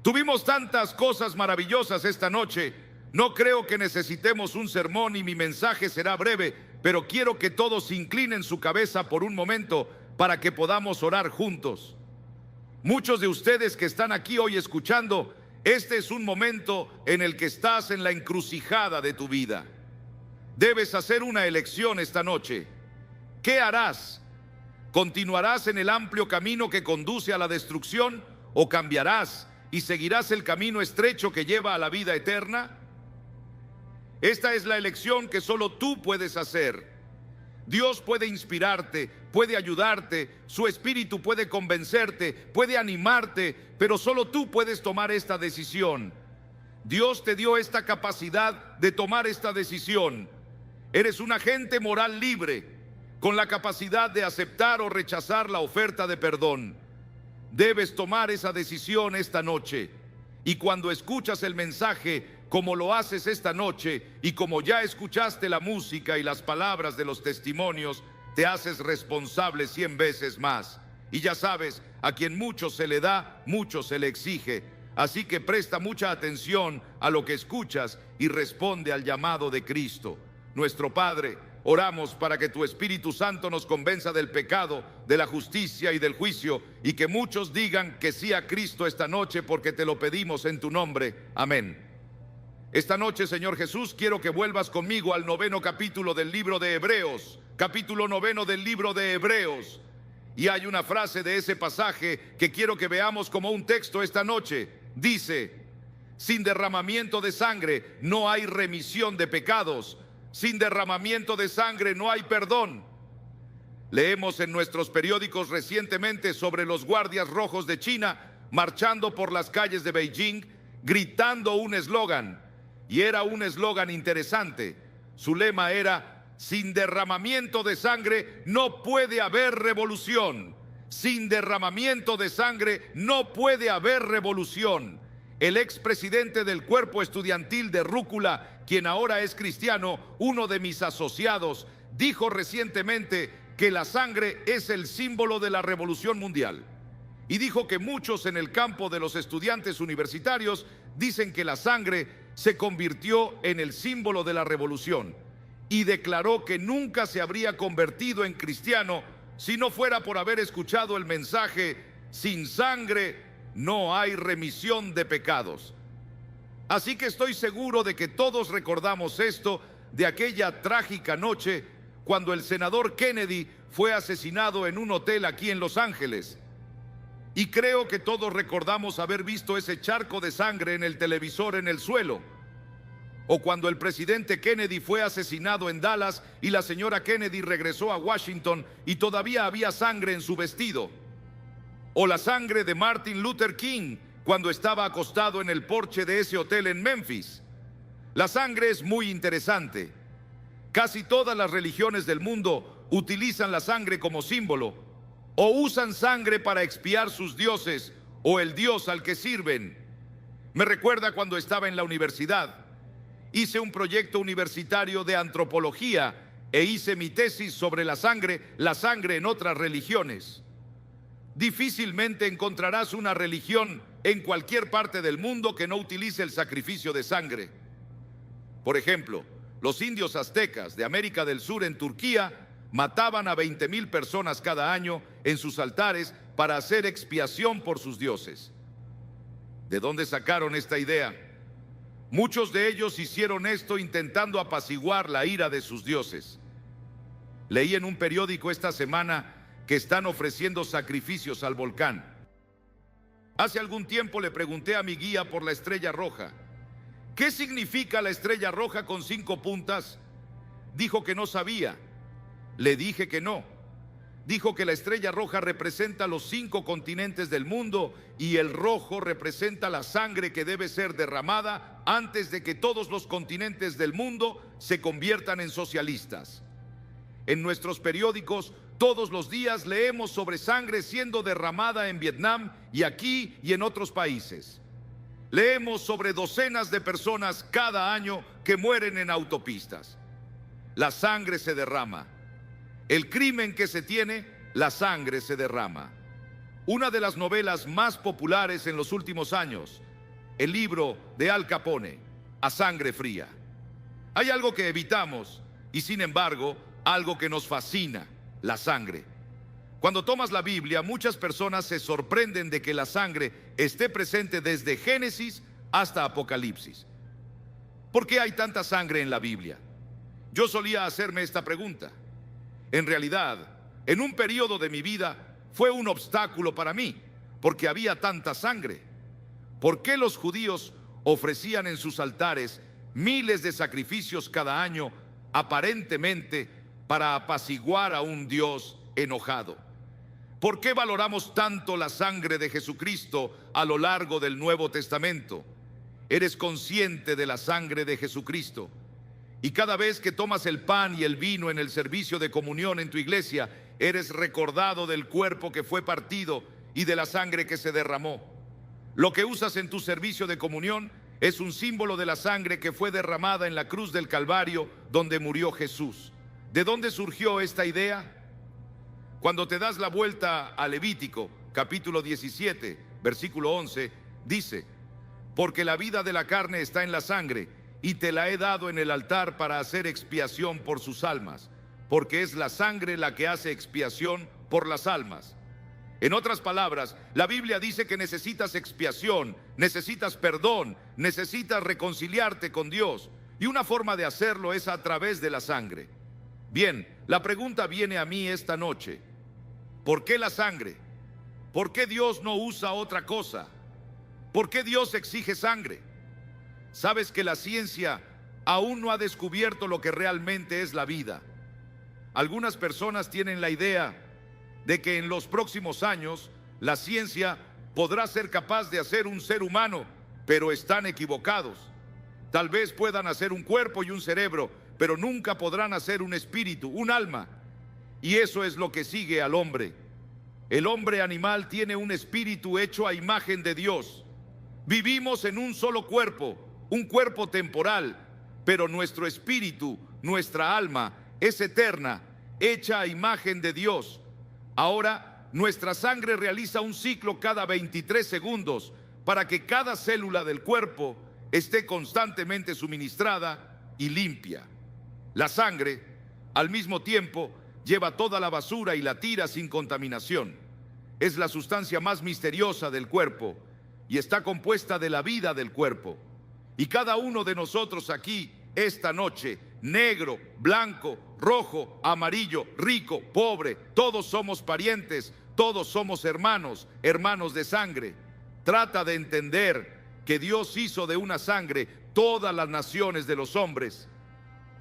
Tuvimos tantas cosas maravillosas esta noche. No creo que necesitemos un sermón y mi mensaje será breve, pero quiero que todos inclinen su cabeza por un momento para que podamos orar juntos. Muchos de ustedes que están aquí hoy escuchando, este es un momento en el que estás en la encrucijada de tu vida. Debes hacer una elección esta noche. ¿Qué harás? ¿Continuarás en el amplio camino que conduce a la destrucción o cambiarás y seguirás el camino estrecho que lleva a la vida eterna? Esta es la elección que solo tú puedes hacer. Dios puede inspirarte, puede ayudarte, su espíritu puede convencerte, puede animarte, pero solo tú puedes tomar esta decisión. Dios te dio esta capacidad de tomar esta decisión. Eres un agente moral libre, con la capacidad de aceptar o rechazar la oferta de perdón. Debes tomar esa decisión esta noche. Y cuando escuchas el mensaje, como lo haces esta noche, y como ya escuchaste la música y las palabras de los testimonios, te haces responsable 100 veces más. Y ya sabes, a quien mucho se le da, mucho se le exige. Así que presta mucha atención a lo que escuchas y responde al llamado de Cristo. Nuestro Padre, oramos para que tu Espíritu Santo nos convenza del pecado, de la justicia y del juicio, y que muchos digan que sí a Cristo esta noche, porque te lo pedimos en tu nombre. Amén. Esta noche, Señor Jesús, quiero que vuelvas conmigo al 9º capítulo del libro de Hebreos, capítulo 9 del libro de Hebreos. Y hay una frase de ese pasaje que quiero que veamos como un texto esta noche. Dice: sin derramamiento de sangre no hay remisión de pecados. Sin derramamiento de sangre no hay perdón. Leemos en nuestros periódicos recientemente sobre los guardias rojos de China marchando por las calles de Beijing, gritando un eslogan. Y era un eslogan interesante. Su lema era: sin derramamiento de sangre no puede haber revolución. Sin derramamiento de sangre no puede haber revolución. El expresidente del cuerpo estudiantil de Rúcula, quien ahora es cristiano, uno de mis asociados, dijo recientemente que la sangre es el símbolo de la revolución mundial. Y dijo que muchos en el campo de los estudiantes universitarios dicen que la sangre se convirtió en el símbolo de la revolución, y declaró que nunca se habría convertido en cristiano si no fuera por haber escuchado el mensaje: sin sangre no hay remisión de pecados. Así que estoy seguro de que todos recordamos esto de aquella trágica noche cuando el senador Kennedy fue asesinado en un hotel aquí en Los Ángeles. Y creo que todos recordamos haber visto ese charco de sangre en el televisor en el suelo. O cuando el presidente Kennedy fue asesinado en Dallas y la señora Kennedy regresó a Washington y todavía había sangre en su vestido. O la sangre de Martin Luther King cuando estaba acostado en el porche de ese hotel en Memphis. La sangre es muy interesante. Casi todas las religiones del mundo utilizan la sangre como símbolo, o usan sangre para expiar sus dioses o el dios al que sirven. Me recuerda cuando estaba en la universidad. Hice un proyecto universitario de antropología e hice mi tesis sobre la sangre en otras religiones. Difícilmente encontrarás una religión en cualquier parte del mundo que no utilice el sacrificio de sangre. Por ejemplo, los indios aztecas de América del Sur en Turquía mataban a 20,000 personas cada año en sus altares para hacer expiación por sus dioses. ¿De dónde sacaron esta idea? Muchos de ellos hicieron esto intentando apaciguar la ira de sus dioses. Leí en un periódico esta semana que están ofreciendo sacrificios al volcán. Hace algún tiempo le pregunté a mi guía por la estrella roja: ¿qué significa la estrella roja con 5 puntas? Dijo que no sabía. Le dije que no. Dijo que la estrella roja representa los 5 continentes del mundo y el rojo representa la sangre que debe ser derramada antes de que todos los continentes del mundo se conviertan en socialistas. En nuestros periódicos todos los días leemos sobre sangre siendo derramada en Vietnam y aquí y en otros países. Leemos sobre docenas de personas cada año que mueren en autopistas. La sangre se derrama. El crimen que se tiene, la sangre se derrama. Una de las novelas más populares en los últimos años, el libro de Al Capone, A Sangre Fría. Hay algo que evitamos y sin embargo, algo que nos fascina, la sangre. Cuando tomas la Biblia, muchas personas se sorprenden de que la sangre esté presente desde Génesis hasta Apocalipsis. ¿Por qué hay tanta sangre en la Biblia? Yo solía hacerme esta pregunta. En realidad, en un periodo de mi vida fue un obstáculo para mí, porque había tanta sangre. ¿Por qué los judíos ofrecían en sus altares miles de sacrificios cada año, aparentemente para apaciguar a un Dios enojado? ¿Por qué valoramos tanto la sangre de Jesucristo a lo largo del Nuevo Testamento? ¿Eres consciente de la sangre de Jesucristo? Y cada vez que tomas el pan y el vino en el servicio de comunión en tu iglesia, eres recordado del cuerpo que fue partido y de la sangre que se derramó. Lo que usas en tu servicio de comunión es un símbolo de la sangre que fue derramada en la cruz del Calvario, donde murió Jesús. ¿De dónde surgió esta idea? Cuando te das la vuelta a Levítico, capítulo 17, versículo 11, dice: porque la vida de la carne está en la sangre, y te la he dado en el altar para hacer expiación por sus almas, porque es la sangre la que hace expiación por las almas. En otras palabras, la Biblia dice que necesitas expiación, necesitas perdón, necesitas reconciliarte con Dios, y una forma de hacerlo es a través de la sangre. Bien, la pregunta viene a mí esta noche: ¿por qué la sangre? ¿Por qué Dios no usa otra cosa? ¿Por qué Dios exige sangre? Sabes que la ciencia aún no ha descubierto lo que realmente es la vida. Algunas personas tienen la idea de que en los próximos años la ciencia podrá ser capaz de hacer un ser humano, pero están equivocados. Tal vez puedan hacer un cuerpo y un cerebro, pero nunca podrán hacer un espíritu, un alma. Y eso es lo que sigue al hombre. El hombre animal tiene un espíritu hecho a imagen de Dios. Vivimos en un solo cuerpo, un cuerpo temporal, pero nuestro espíritu, nuestra alma, es eterna, hecha a imagen de Dios. Ahora, nuestra sangre realiza un ciclo cada 23 segundos para que cada célula del cuerpo esté constantemente suministrada y limpia. La sangre, al mismo tiempo, lleva toda la basura y la tira sin contaminación. Es la sustancia más misteriosa del cuerpo y está compuesta de la vida del cuerpo. Y cada uno de nosotros aquí, esta noche, negro, blanco, rojo, amarillo, rico, pobre, todos somos parientes, todos somos hermanos, hermanos de sangre. Trata de entender que Dios hizo de una sangre todas las naciones de los hombres.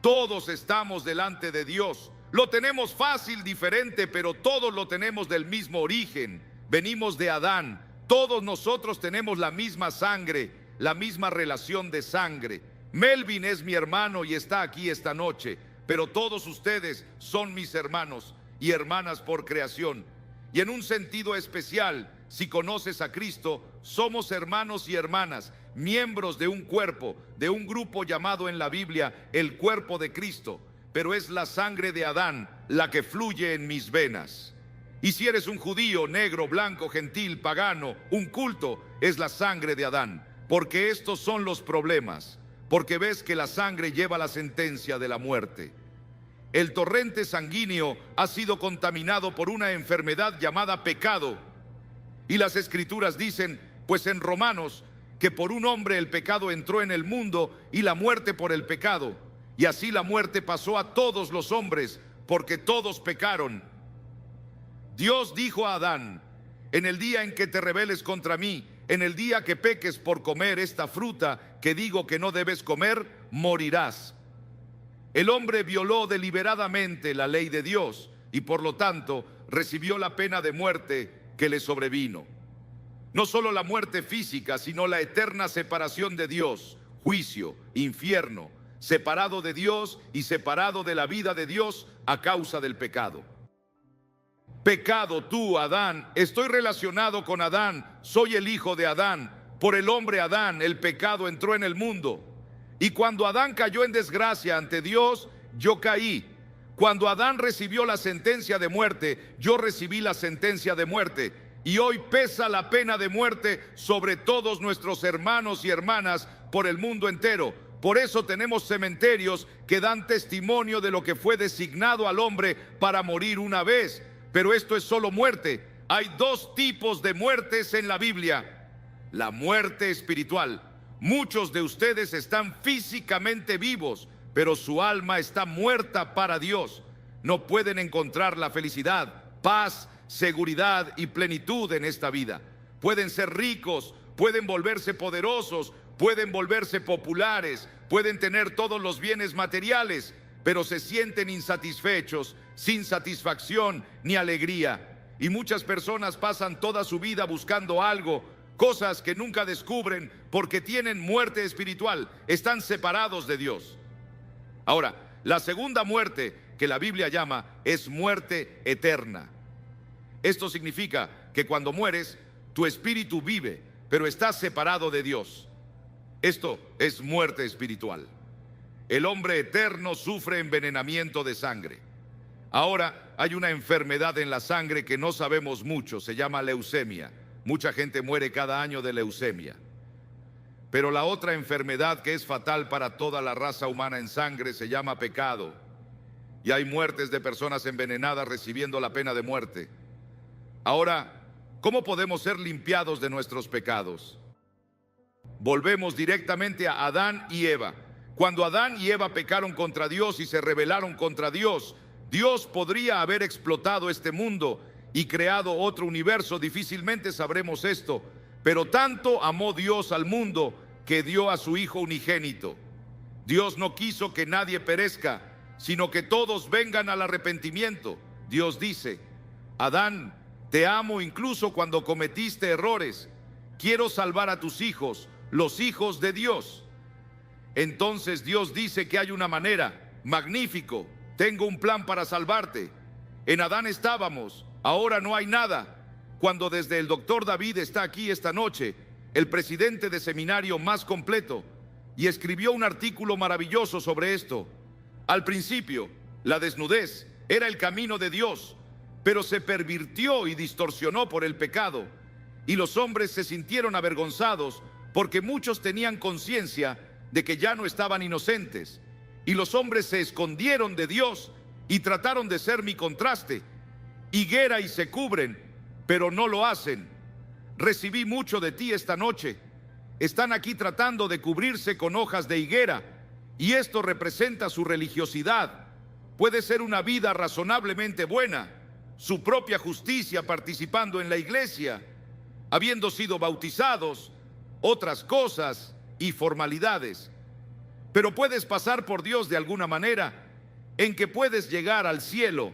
Todos estamos delante de Dios. Lo tenemos fácil, diferente, pero todos lo tenemos del mismo origen. Venimos de Adán. Todos nosotros tenemos la misma sangre, la misma relación de sangre. Melvin es mi hermano y está aquí esta noche, pero todos ustedes son mis hermanos y hermanas por creación. Y en un sentido especial, si conoces a Cristo, somos hermanos y hermanas, miembros de un cuerpo, de un grupo llamado en la Biblia el cuerpo de Cristo. Pero es la sangre de Adán la que fluye en mis venas. Y si eres un judío, negro, blanco, gentil, pagano, un culto, es la sangre de Adán. Porque estos son los problemas. Porque ves que la sangre lleva la sentencia de la muerte. El torrente sanguíneo ha sido contaminado por una enfermedad llamada pecado. Y las escrituras dicen, pues en Romanos, que por un hombre el pecado entró en el mundo y la muerte por el pecado. Y así la muerte pasó a todos los hombres, porque todos pecaron. Dios dijo a Adán: en el día en que te rebeles contra mí, en el día que peques por comer esta fruta que digo que no debes comer, morirás. El hombre violó deliberadamente la ley de Dios y por lo tanto recibió la pena de muerte que le sobrevino. No solo la muerte física, sino la eterna separación de Dios, juicio, infierno, separado de Dios y separado de la vida de Dios a causa del pecado. Pecado tú, Adán, estoy relacionado con Adán, soy el hijo de Adán. Por el hombre Adán, el pecado entró en el mundo. Y cuando Adán cayó en desgracia ante Dios, yo caí. Cuando Adán recibió la sentencia de muerte, yo recibí la sentencia de muerte. y hoy pesa la pena de muerte sobre todos nuestros hermanos y hermanas por el mundo entero. Por eso tenemos cementerios que dan testimonio de lo que fue designado al hombre para morir una vez. Pero esto es solo muerte. Hay dos tipos de muertes en la Biblia. La muerte espiritual. Muchos de ustedes están físicamente vivos, pero su alma está muerta para Dios. No pueden encontrar la felicidad, paz, seguridad y plenitud en esta vida. Pueden ser ricos, pueden volverse poderosos, pueden volverse populares, pueden tener todos los bienes materiales, pero se sienten insatisfechos, sin satisfacción ni alegría. Y muchas personas pasan toda su vida buscando algo, cosas que nunca descubren porque tienen muerte espiritual, están separados de Dios. Ahora, la segunda muerte que la Biblia llama es muerte eterna. Esto significa que cuando mueres, tu espíritu vive, pero estás separado de Dios. Esto es muerte espiritual. El hombre eterno sufre envenenamiento de sangre. Ahora hay una enfermedad en la sangre que no sabemos mucho, se llama leucemia. Mucha gente muere cada año de leucemia. Pero la otra enfermedad que es fatal para toda la raza humana en sangre se llama pecado. Y hay muertes de personas envenenadas recibiendo la pena de muerte. Ahora, ¿cómo podemos ser limpiados de nuestros pecados? Volvemos directamente a Adán y Eva. Cuando Adán y Eva pecaron contra Dios y se rebelaron contra Dios, Dios podría haber explotado este mundo y creado otro universo. Difícilmente sabremos esto, pero tanto amó Dios al mundo que dio a su Hijo unigénito. Dios no quiso que nadie perezca, sino que todos vengan al arrepentimiento. Dios dice: Adán, te amo incluso cuando cometiste errores. Quiero salvar a tus hijos, los hijos de Dios. Entonces Dios dice que hay una manera. Magnífico, tengo un plan para salvarte. En Adán estábamos, ahora no hay nada. Cuando desde el doctor David está aquí esta noche, el presidente de seminario más completo, y escribió un artículo maravilloso sobre esto. Al principio, la desnudez era el camino de Dios, pero se pervirtió y distorsionó por el pecado, y los hombres se sintieron avergonzados porque muchos tenían conciencia de que ya no estaban inocentes, y los hombres se escondieron de Dios y trataron de ser mi contraste. Higuera y se cubren, pero no lo hacen. Recibí mucho de ti esta noche. Están aquí tratando de cubrirse con hojas de higuera, y esto representa su religiosidad. Puede ser una vida razonablemente buena, su propia justicia participando en la iglesia, habiendo sido bautizados, otras cosas y formalidades. Pero puedes pasar por Dios de alguna manera en que puedes llegar al cielo.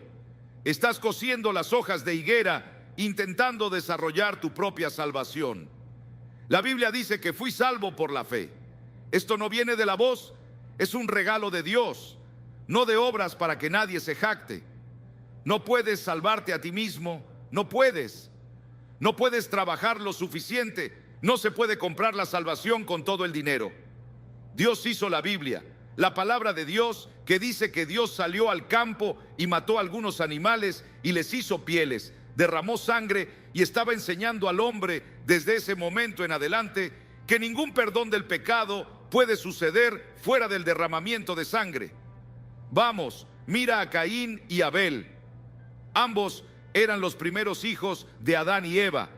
Estás cosiendo las hojas de higuera, intentando desarrollar tu propia salvación. La Biblia dice que fui salvo por la fe. Esto no viene de la voz, es un regalo de Dios, no de obras para que nadie se jacte. No puedes salvarte a ti mismo, no puedes. No puedes trabajar lo suficiente, no se puede comprar la salvación con todo el dinero. Dios hizo la Biblia, la palabra de Dios, que dice que Dios salió al campo y mató a algunos animales y les hizo pieles, derramó sangre y estaba enseñando al hombre desde ese momento en adelante que ningún perdón del pecado puede suceder fuera del derramamiento de sangre. Vamos, mira a Caín y Abel. Ambos eran los primeros hijos de Adán y Eva,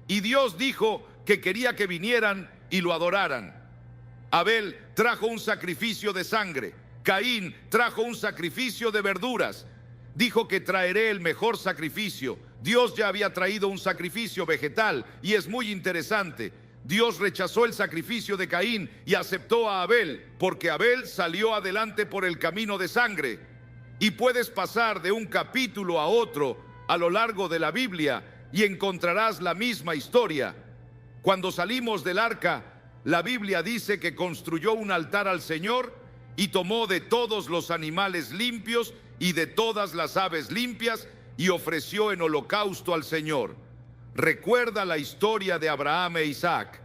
y Dios dijo que quería que vinieran y lo adoraran. Abel trajo un sacrificio de sangre, Caín trajo un sacrificio de verduras. Dijo que traeré el mejor sacrificio. Dios ya había traído un sacrificio vegetal, y es muy interesante. Dios rechazó el sacrificio de Caín y aceptó a Abel, porque Abel salió adelante por el camino de sangre. Y puedes pasar de un capítulo a otro a lo largo de la Biblia y encontrarás la misma historia. Cuando salimos del arca, la Biblia dice que construyó un altar al Señor y tomó de todos los animales limpios y de todas las aves limpias y ofreció en holocausto al Señor. Recuerda la historia de Abraham e Isaac.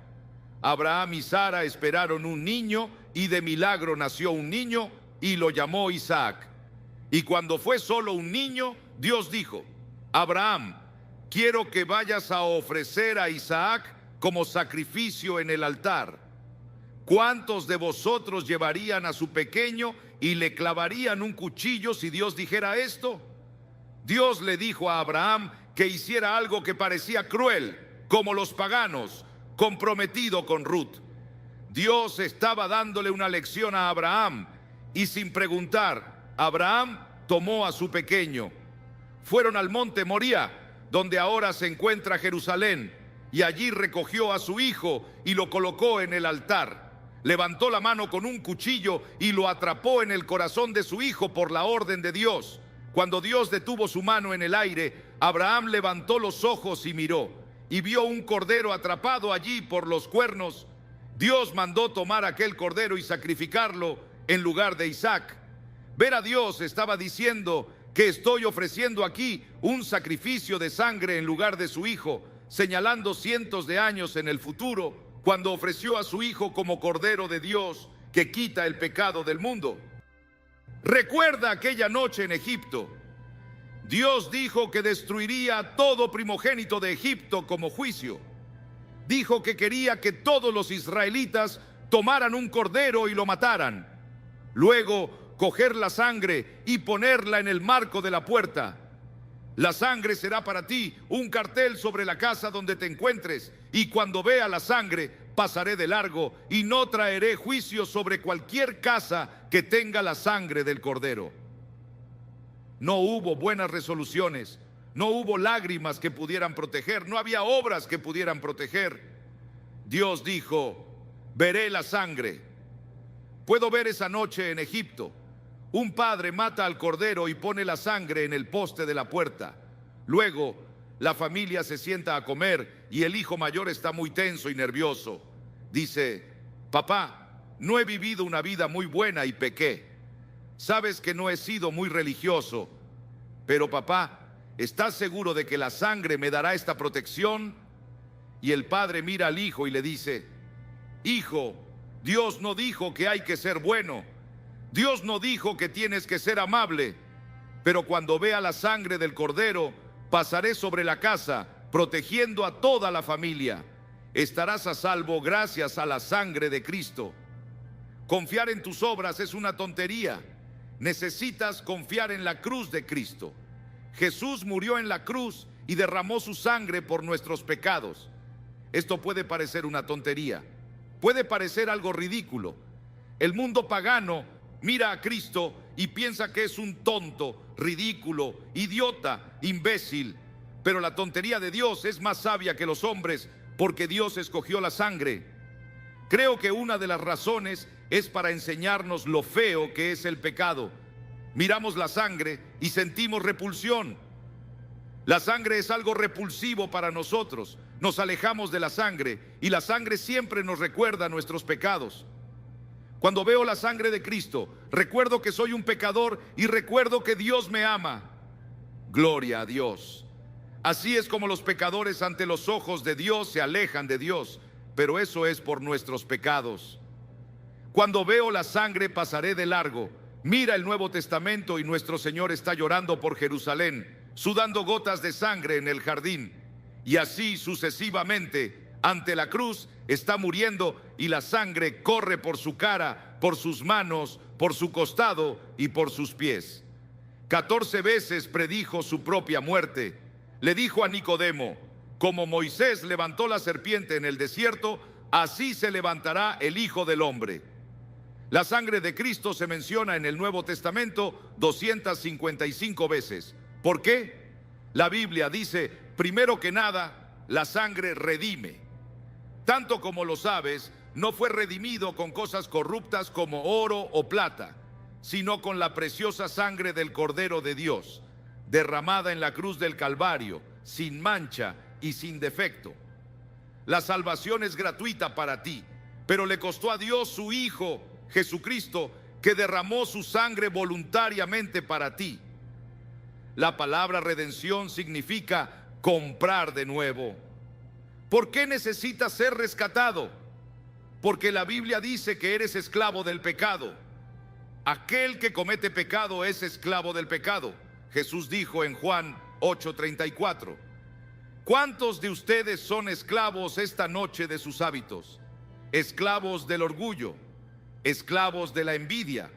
Abraham y Sara esperaron un niño y de milagro nació un niño y lo llamó Isaac. Y cuando fue solo un niño, Dios dijo: Abraham, quiero que vayas a ofrecer a Isaac como sacrificio en el altar. ¿Cuántos de vosotros llevarían a su pequeño y le clavarían un cuchillo si Dios dijera esto? Dios le dijo a Abraham que hiciera algo que parecía cruel, como los paganos, comprometido con Ruth. Dios estaba dándole una lección a Abraham y sin preguntar, Abraham tomó a su pequeño. Fueron al monte Moría, donde ahora se encuentra Jerusalén, y allí recogió a su hijo y lo colocó en el altar. Levantó la mano con un cuchillo y lo atrapó en el corazón de su hijo por la orden de Dios. Cuando Dios detuvo su mano en el aire, Abraham levantó los ojos y miró, y vio un cordero atrapado allí por los cuernos. Dios mandó tomar aquel cordero y sacrificarlo en lugar de Isaac. Ver a Dios estaba diciendo que estoy ofreciendo aquí un sacrificio de sangre en lugar de su hijo, señalando cientos de años en el futuro, cuando ofreció a su hijo como cordero de Dios que quita el pecado del mundo. Recuerda aquella noche en Egipto. Dios dijo que destruiría a todo primogénito de Egipto como juicio. Dijo que quería que todos los israelitas tomaran un cordero y lo mataran. Luego, coger la sangre y ponerla en el marco de la puerta. La sangre será para ti un cartel sobre la casa donde te encuentres, y cuando vea la sangre pasaré de largo y no traeré juicio sobre cualquier casa que tenga la sangre del cordero. No hubo buenas resoluciones, no hubo lágrimas que pudieran proteger, no había obras que pudieran proteger. Dios dijo, veré la sangre. Puedo ver esa noche en Egipto. Un padre mata al cordero y pone la sangre en el poste de la puerta. Luego, la familia se sienta a comer y el hijo mayor está muy tenso y nervioso. Dice, papá, no he vivido una vida muy buena y pequé. Sabes que no he sido muy religioso, pero papá, ¿estás seguro de que la sangre me dará esta protección? Y el padre mira al hijo y le dice, hijo, Dios no dijo que hay que ser bueno. Dios no dijo que tienes que ser amable, pero cuando vea la sangre del cordero, pasaré sobre la casa, protegiendo a toda la familia. Estarás a salvo gracias a la sangre de Cristo. Confiar en tus obras es una tontería. Necesitas confiar en la cruz de Cristo. Jesús murió en la cruz y derramó su sangre por nuestros pecados. Esto puede parecer una tontería, puede parecer algo ridículo. El mundo pagano mira a Cristo y piensa que es un tonto, ridículo, idiota, imbécil. Pero la tontería de Dios es más sabia que los hombres, porque Dios escogió la sangre. Creo que una de las razones es para enseñarnos lo feo que es el pecado. Miramos la sangre y sentimos repulsión. La sangre es algo repulsivo para nosotros. Nos alejamos de la sangre y la sangre siempre nos recuerda nuestros pecados. Cuando veo la sangre de Cristo, recuerdo que soy un pecador y recuerdo que Dios me ama. Gloria a Dios. Así es como los pecadores ante los ojos de Dios se alejan de Dios, pero eso es por nuestros pecados. Cuando veo la sangre pasaré de largo. Mira el Nuevo Testamento y nuestro Señor está llorando por Jerusalén, sudando gotas de sangre en el jardín. Y así sucesivamente, ante la cruz está muriendo y la sangre corre por su cara, por sus manos, por su costado y por sus pies. 14 veces predijo su propia muerte. Le dijo a Nicodemo, como Moisés levantó la serpiente en el desierto, así se levantará el Hijo del Hombre. La sangre de Cristo se menciona en el Nuevo Testamento 255 veces. ¿Por qué? La Biblia dice, primero que nada, la sangre redime. Tanto como lo sabes, no fue redimido con cosas corruptas como oro o plata, sino con la preciosa sangre del Cordero de Dios, derramada en la cruz del Calvario, sin mancha y sin defecto. La salvación es gratuita para ti, pero le costó a Dios su Hijo, Jesucristo, que derramó su sangre voluntariamente para ti. La palabra redención significa comprar de nuevo. ¿Por qué necesitas ser rescatado? Porque la Biblia dice que eres esclavo del pecado. Aquel que comete pecado es esclavo del pecado. Jesús dijo en Juan 8:34. ¿Cuántos de ustedes son esclavos esta noche de sus hábitos? Esclavos del orgullo, esclavos de la envidia,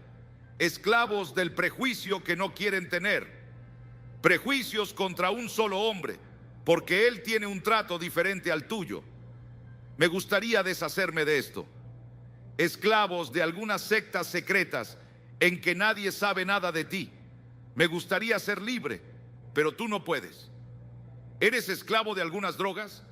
esclavos del prejuicio que no quieren tener, prejuicios contra un solo hombre, porque él tiene un trato diferente al tuyo. Me gustaría deshacerme de esto. Esclavos de algunas sectas secretas en que nadie sabe nada de ti. Me gustaría ser libre, pero tú no puedes. ¿Eres esclavo de algunas drogas?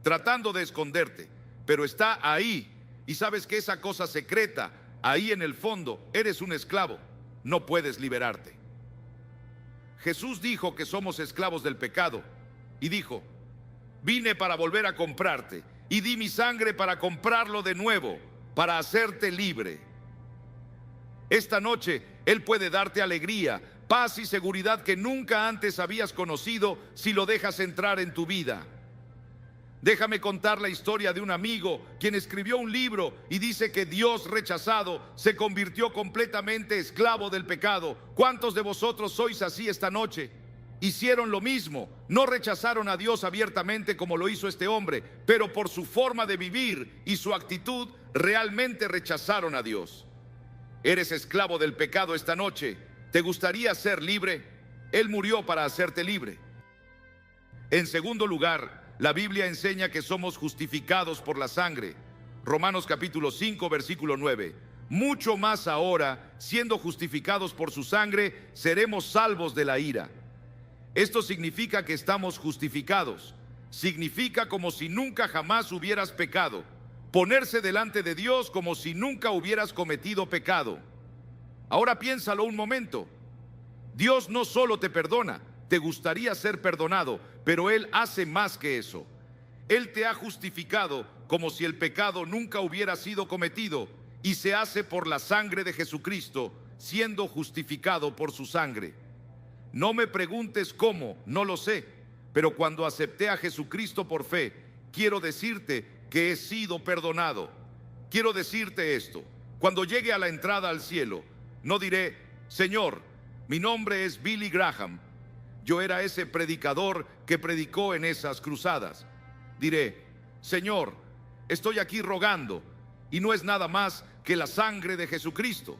Tratando de esconderte, pero está ahí, y sabes que esa cosa secreta, ahí en el fondo, eres un esclavo, no puedes liberarte. Jesús dijo que somos esclavos del pecado, y dijo: vine para volver a comprarte, y di mi sangre para comprarlo de nuevo, para hacerte libre. Esta noche Él puede darte alegría, paz y seguridad que nunca antes habías conocido si lo dejas entrar en tu vida. Déjame contar la historia de un amigo quien escribió un libro y dice que Dios rechazado se convirtió completamente esclavo del pecado. ¿Cuántos de vosotros sois así esta noche? Hicieron lo mismo, no rechazaron a Dios abiertamente como lo hizo este hombre, pero por su forma de vivir y su actitud realmente rechazaron a Dios. Eres esclavo del pecado esta noche. ¿Te gustaría ser libre? Él murió para hacerte libre. En segundo lugar, la Biblia enseña que somos justificados por la sangre. Romanos capítulo 5, versículo 9. Mucho más ahora, siendo justificados por su sangre, seremos salvos de la ira. Esto significa que estamos justificados. Significa como si nunca jamás hubieras pecado. Ponerse delante de Dios como si nunca hubieras cometido pecado. Ahora piénsalo un momento. Dios no solo te perdona, te gustaría ser perdonado, pero Él hace más que eso. Él te ha justificado como si el pecado nunca hubiera sido cometido, y se hace por la sangre de Jesucristo, siendo justificado por su sangre. No me preguntes cómo, no lo sé, pero cuando acepté a Jesucristo por fe, quiero decirte que he sido perdonado. Quiero decirte esto: cuando llegue a la entrada al cielo, no diré: Señor, mi nombre es Billy Graham, yo era ese predicador que predicó en esas cruzadas. Diré: Señor, estoy aquí rogando, y no es nada más que la sangre de Jesucristo.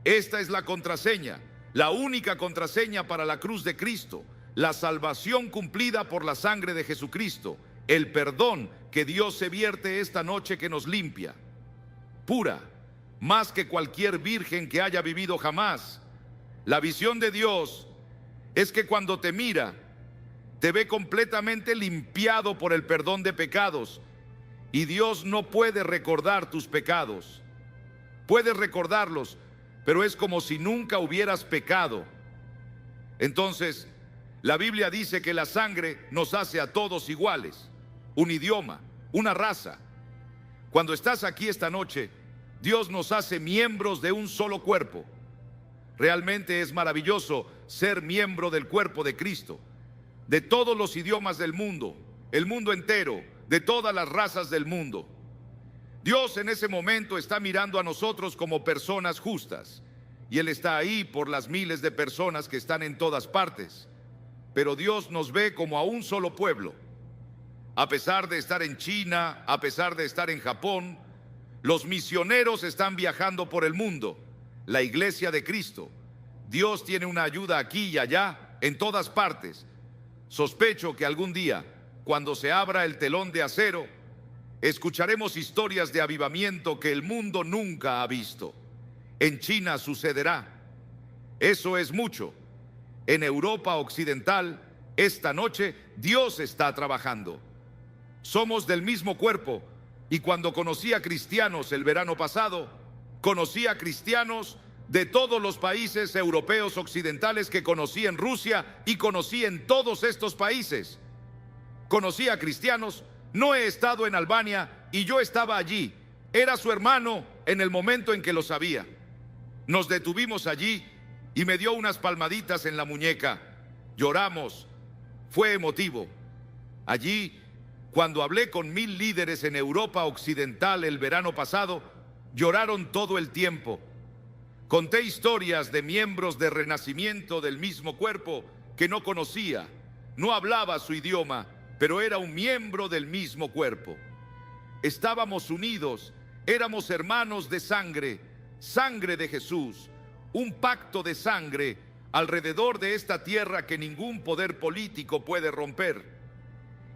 Esta es la contraseña, la única contraseña para la cruz de Cristo, la salvación cumplida por la sangre de Jesucristo, el perdón que Dios se vierte esta noche que nos limpia, pura, más que cualquier virgen que haya vivido jamás. La visión de Dios es que cuando te mira, te ve completamente limpiado por el perdón de pecados, y Dios no puede recordar tus pecados. Puedes recordarlos, pero es como si nunca hubieras pecado. Entonces, la Biblia dice que la sangre nos hace a todos iguales, un idioma, una raza. Cuando estás aquí esta noche, Dios nos hace miembros de un solo cuerpo. Realmente es maravilloso ser miembro del cuerpo de Cristo, de todos los idiomas del mundo, el mundo entero, de todas las razas del mundo. Dios en ese momento está mirando a nosotros como personas justas, y Él está ahí por las miles de personas que están en todas partes, pero Dios nos ve como a un solo pueblo. A pesar de estar en China, a pesar de estar en Japón, los misioneros están viajando por el mundo, la iglesia de Cristo. Dios tiene una ayuda aquí y allá, en todas partes. Sospecho que algún día, cuando se abra el telón de acero, escucharemos historias de avivamiento que el mundo nunca ha visto. En China sucederá. Eso es mucho. En Europa Occidental, esta noche, Dios está trabajando. Somos del mismo cuerpo, y cuando conocí a cristianos el verano pasado, conocí a cristianos de todos los países europeos occidentales que conocí en Rusia y conocí en todos estos países. Conocí a cristianos, no he estado en Albania y yo estaba allí. Era su hermano en el momento en que lo sabía. Nos detuvimos allí y me dio unas palmaditas en la muñeca. Lloramos, fue emotivo. Allí, cuando hablé con 1000 líderes en Europa Occidental el verano pasado, lloraron todo el tiempo. Conté historias de miembros de Renacimiento del mismo cuerpo que no conocía, no hablaba su idioma, pero era un miembro del mismo cuerpo. Estábamos unidos, éramos hermanos de sangre, sangre de Jesús, un pacto de sangre alrededor de esta tierra que ningún poder político puede romper.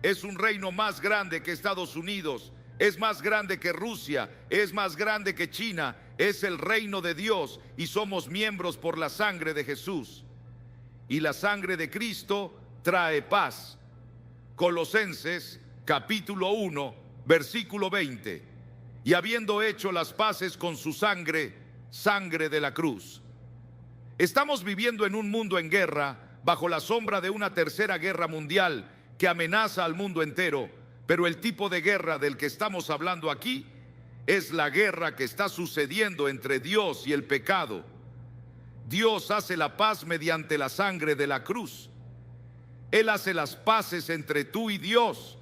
Es un reino más grande que Estados Unidos, es más grande que Rusia, es más grande que China, es el reino de Dios y somos miembros por la sangre de Jesús. Y la sangre de Cristo trae paz. Colosenses capítulo 1, versículo 20. Y habiendo hecho las paces con su sangre, sangre de la cruz. Estamos viviendo en un mundo en guerra, bajo la sombra de una tercera guerra mundial que amenaza al mundo entero, pero el tipo de guerra del que estamos hablando aquí es la guerra que está sucediendo entre Dios y el pecado. Dios hace la paz mediante la sangre de la cruz. Él hace las paces entre tú y Dios.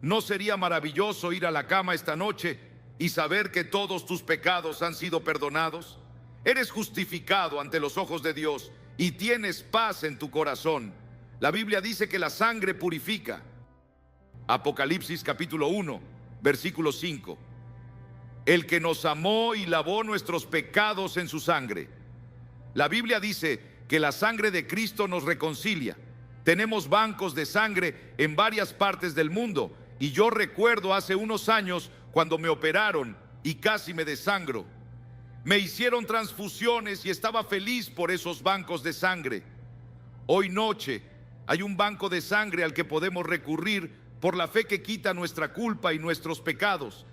¿No sería maravilloso ir a la cama esta noche y saber que todos tus pecados han sido perdonados? Eres justificado ante los ojos de Dios y tienes paz en tu corazón. La Biblia dice que la sangre purifica. Apocalipsis capítulo 1, versículo 5. El que nos amó y lavó nuestros pecados en su sangre. La Biblia dice que la sangre de Cristo nos reconcilia. Tenemos bancos de sangre en varias partes del mundo y yo recuerdo hace unos años cuando me operaron y casi me desangro. Me hicieron transfusiones y estaba feliz por esos bancos de sangre. Hoy noche hay un banco de sangre al que podemos recurrir por la fe que quita nuestra culpa y nuestros pecados.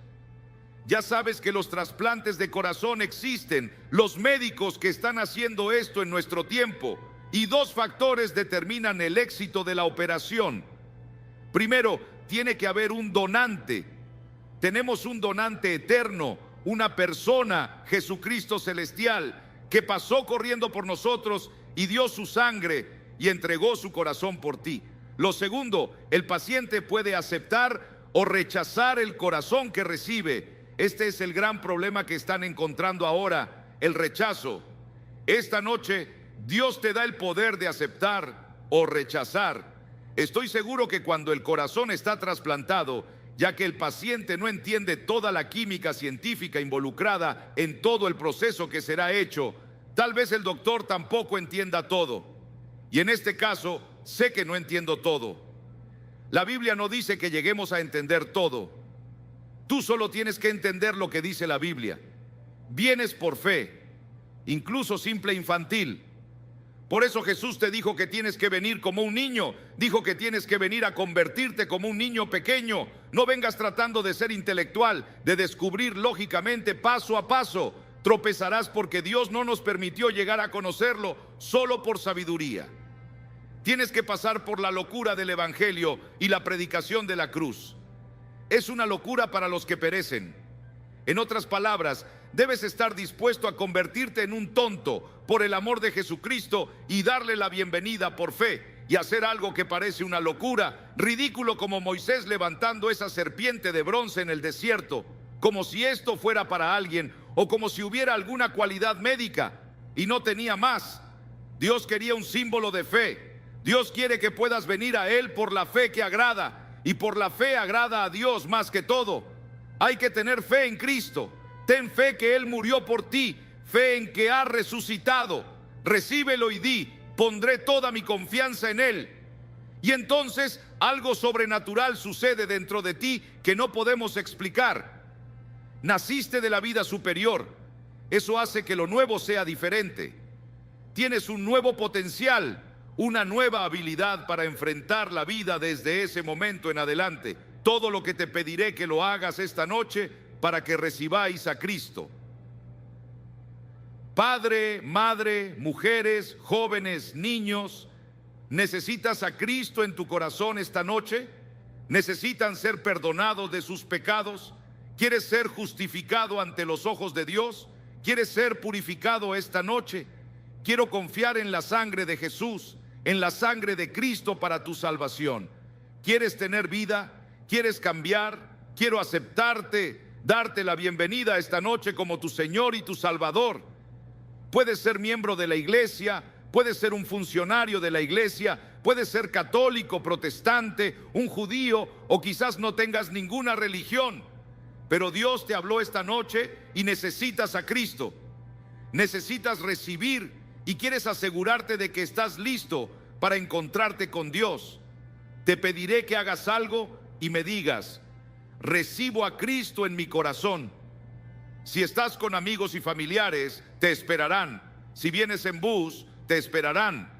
Ya sabes que los trasplantes de corazón existen, los médicos que están haciendo esto en nuestro tiempo, y dos factores determinan el éxito de la operación. Primero, tiene que haber un donante. Tenemos un donante eterno, una persona, Jesucristo celestial, que pasó corriendo por nosotros y dio su sangre y entregó su corazón por ti. Lo segundo, el paciente puede aceptar o rechazar el corazón que recibe. Este es el gran problema que están encontrando ahora, el rechazo. Esta noche Dios te da el poder de aceptar o rechazar. Estoy seguro que cuando el corazón está trasplantado, ya que el paciente no entiende toda la química científica involucrada en todo el proceso que será hecho, tal vez el doctor tampoco entienda todo. Y en este caso, sé que no entiendo todo. La Biblia no dice que lleguemos a entender todo. Tú solo tienes que entender lo que dice la Biblia. Vienes por fe, incluso simple infantil. Por eso Jesús te dijo que tienes que venir como un niño. Dijo que tienes que venir a convertirte como un niño pequeño. No vengas tratando de ser intelectual, de descubrir lógicamente paso a paso. Tropezarás porque Dios no nos permitió llegar a conocerlo solo por sabiduría. Tienes que pasar por la locura del Evangelio y la predicación de la cruz. Es una locura para los que perecen. En otras palabras, debes estar dispuesto a convertirte en un tonto por el amor de Jesucristo y darle la bienvenida por fe y hacer algo que parece una locura, ridículo como Moisés levantando esa serpiente de bronce en el desierto, como si esto fuera para alguien o como si hubiera alguna cualidad médica y no tenía más. Dios quería un símbolo de fe. Dios quiere que puedas venir a Él por la fe que agrada. Y por la fe agrada a Dios más que todo. Hay que tener fe en Cristo. Ten fe que Él murió por ti. Fe en que ha resucitado. Recíbelo y di: pondré toda mi confianza en Él. Y entonces algo sobrenatural sucede dentro de ti que no podemos explicar. Naciste de la vida superior. Eso hace que lo nuevo sea diferente. Tienes un nuevo potencial, una nueva habilidad para enfrentar la vida desde ese momento en adelante. Todo lo que te pediré que lo hagas esta noche para que recibáis a Cristo. Padre, madre, mujeres, jóvenes, niños, ¿necesitas a Cristo en tu corazón esta noche? ¿Necesitan ser perdonados de sus pecados? ¿Quieres ser justificado ante los ojos de Dios? ¿Quieres ser purificado esta noche? Quiero confiar en la sangre de Jesús, en la sangre de Cristo para tu salvación. ¿Quieres tener vida? ¿Quieres cambiar? Quiero aceptarte, darte la bienvenida esta noche como tu Señor y tu Salvador. Puedes ser miembro de la iglesia, puedes ser un funcionario de la iglesia, Puedes ser católico, protestante, un judío o quizás no tengas ninguna religión. Pero Dios te habló esta noche y necesitas a Cristo. Necesitas recibir y quieres asegurarte de que estás listo para encontrarte con Dios. Te pediré que hagas algo y me digas: recibo a Cristo en mi corazón. Si estás con amigos y familiares, te esperarán. Si vienes en bus, te esperarán.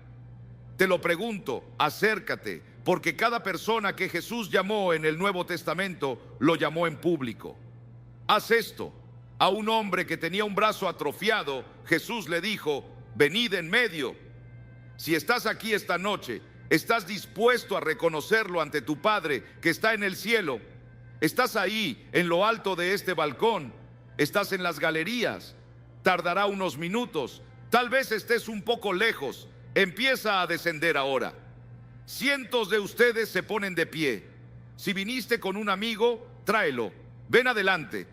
Te lo pregunto, acércate, porque cada persona que Jesús llamó en el Nuevo Testamento lo llamó en público. Haz esto. A un hombre que tenía un brazo atrofiado, Jesús le dijo: venid en medio. Si estás aquí esta noche, estás dispuesto a reconocerlo ante tu Padre que está en el cielo. Estás ahí, en lo alto de este balcón. Estás en las galerías. Tardará unos minutos. Tal vez estés un poco lejos. Empieza a descender ahora. Cientos de ustedes se ponen de pie. Si viniste con un amigo, tráelo. Ven adelante.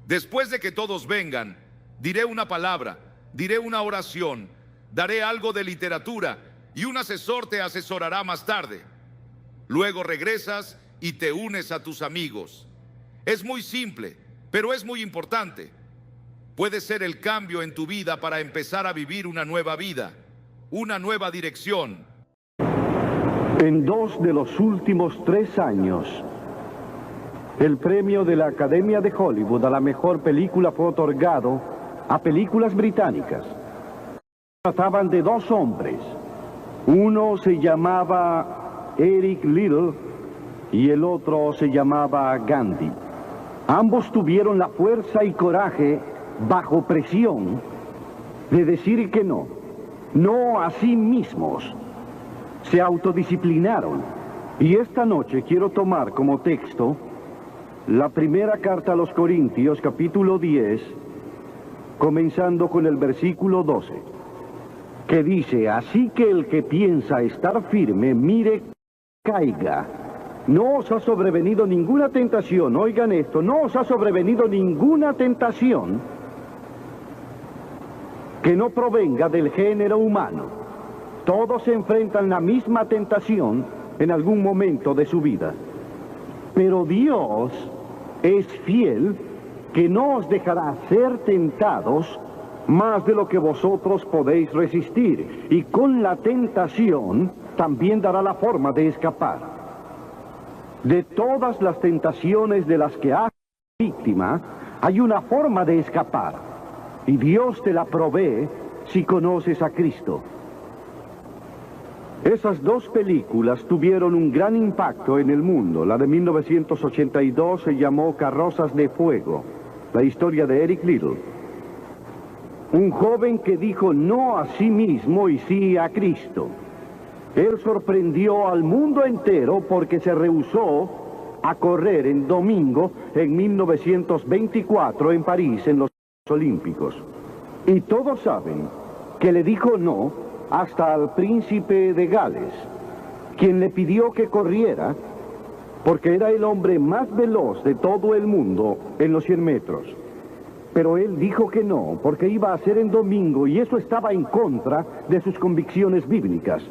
Después de que todos vengan, diré una palabra, diré una oración, daré algo de literatura y un asesor te asesorará más tarde. Luego regresas y te unes a tus amigos. Es muy simple, pero es muy importante. Puede ser el cambio en tu vida para empezar a vivir una nueva vida, una nueva dirección. En 2 de los últimos 3 años, el premio de la Academia de Hollywood a la mejor película fue otorgado a películas británicas. Trataban de 2 hombres. Uno se llamaba Eric Liddell y el otro se llamaba Gandhi. Ambos tuvieron la fuerza y coraje, bajo presión, de decir que no a sí mismos. Se autodisciplinaron. Y esta noche quiero tomar como texto la primera carta a los Corintios, capítulo 10, comenzando con el versículo 12, que dice: así que el que piensa estar firme, mire, caiga. No os ha sobrevenido ninguna tentación, oigan esto, no os ha sobrevenido ninguna tentación que no provenga del género humano. Todos se enfrentan la misma tentación en algún momento de su vida. Pero Dios es fiel, que no os dejará ser tentados más de lo que vosotros podéis resistir. Y con la tentación también dará la forma de escapar. De todas las tentaciones de las que has sido víctima, hay una forma de escapar. Y Dios te la provee si conoces a Cristo. Esas 2 películas tuvieron un gran impacto en el mundo. La de 1982 se llamó Carrozas de Fuego, la historia de Eric Liddell. Un joven que dijo no a sí mismo y sí a Cristo. Él sorprendió al mundo entero porque se rehusó a correr en domingo en 1924 en París, en los Olímpicos. Y todos saben que le dijo no hasta al príncipe de Gales, quien le pidió que corriera porque era el hombre más veloz de todo el mundo en los 100 metros. Pero él dijo que no, porque iba a ser en domingo y eso estaba en contra de sus convicciones bíblicas.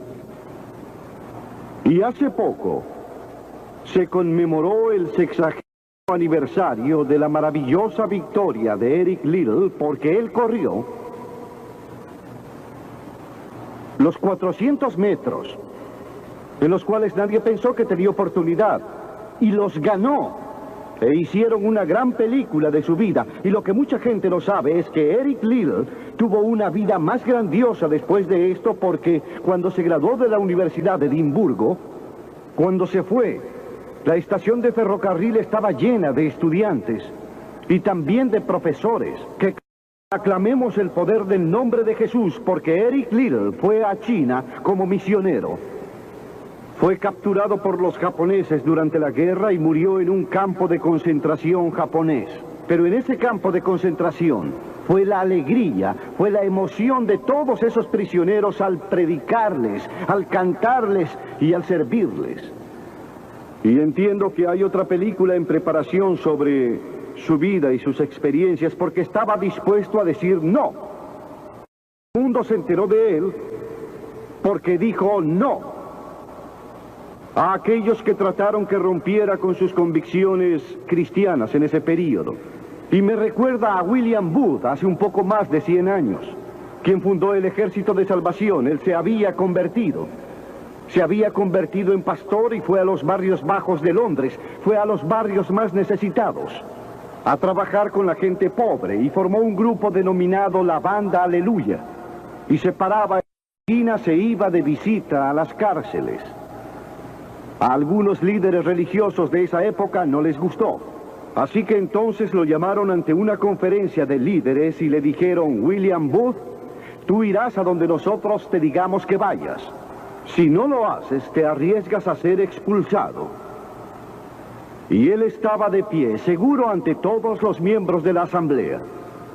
Y hace poco se conmemoró el 60º aniversario de la maravillosa victoria de Eric Liddell, porque él corrió los 400 metros, en los cuales nadie pensó que tenía oportunidad, y los ganó, e hicieron una gran película de su vida. Y lo que mucha gente no sabe es que Eric Liddell tuvo una vida más grandiosa después de esto, porque cuando se graduó de la Universidad de Edimburgo, cuando se fue, la estación de ferrocarril estaba llena de estudiantes y también de profesores que aclamemos el poder del nombre de Jesús, porque Eric Liddell fue a China como misionero. Fue capturado por los japoneses durante la guerra y murió en un campo de concentración japonés. Pero en ese campo de concentración fue la alegría, fue la emoción de todos esos prisioneros al predicarles, al cantarles y al servirles. Y entiendo que hay otra película en preparación sobre su vida y sus experiencias, porque estaba dispuesto a decir no. El mundo se enteró de él porque dijo no. a aquellos que trataron que rompiera con sus convicciones cristianas en ese período. Y me recuerda a William Booth hace un poco más de 100 años, quien fundó el Ejército de Salvación. Él se había convertido en pastor y fue a los barrios bajos de Londres, fue a los barrios más necesitados, a trabajar con la gente pobre, y formó un grupo denominado la Banda Aleluya, y se paraba en la esquina, se iba de visita a las cárceles. A algunos líderes religiosos de esa época no les gustó, así que entonces lo llamaron ante una conferencia de líderes y le dijeron: William Booth, tú irás a donde nosotros te digamos que vayas. Si no lo haces, te arriesgas a ser expulsado. Y él estaba de pie, seguro ante todos los miembros de la asamblea.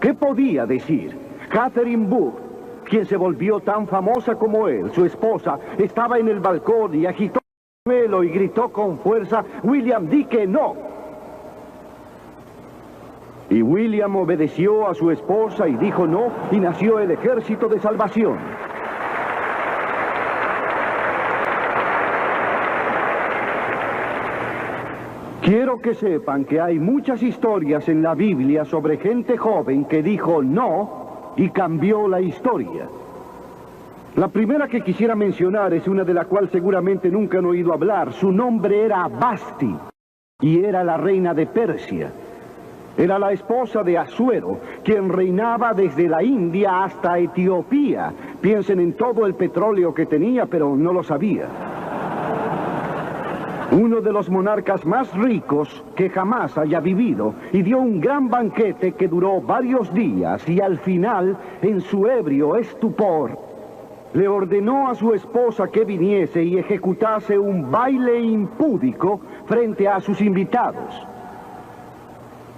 ¿Qué podía decir? Catherine Booth, quien se volvió tan famosa como él, su esposa, estaba en el balcón y agitó el pañuelo y gritó con fuerza: William, di que no. Y William obedeció a su esposa y dijo no, y nació el Ejército de Salvación. Quiero que sepan que hay muchas historias en la Biblia sobre gente joven que dijo no y cambió la historia. La primera que quisiera mencionar es una de la cual seguramente nunca han oído hablar. Su nombre era Vasti y era la reina de Persia. Era la esposa de Asuero, quien reinaba desde la India hasta Etiopía. Piensen en todo el petróleo que tenía, pero no lo sabía. Uno de los monarcas más ricos que jamás haya vivido, y dio un gran banquete que duró varios días, y al final, en su ebrio estupor, le ordenó a su esposa que viniese y ejecutase un baile impúdico frente a sus invitados.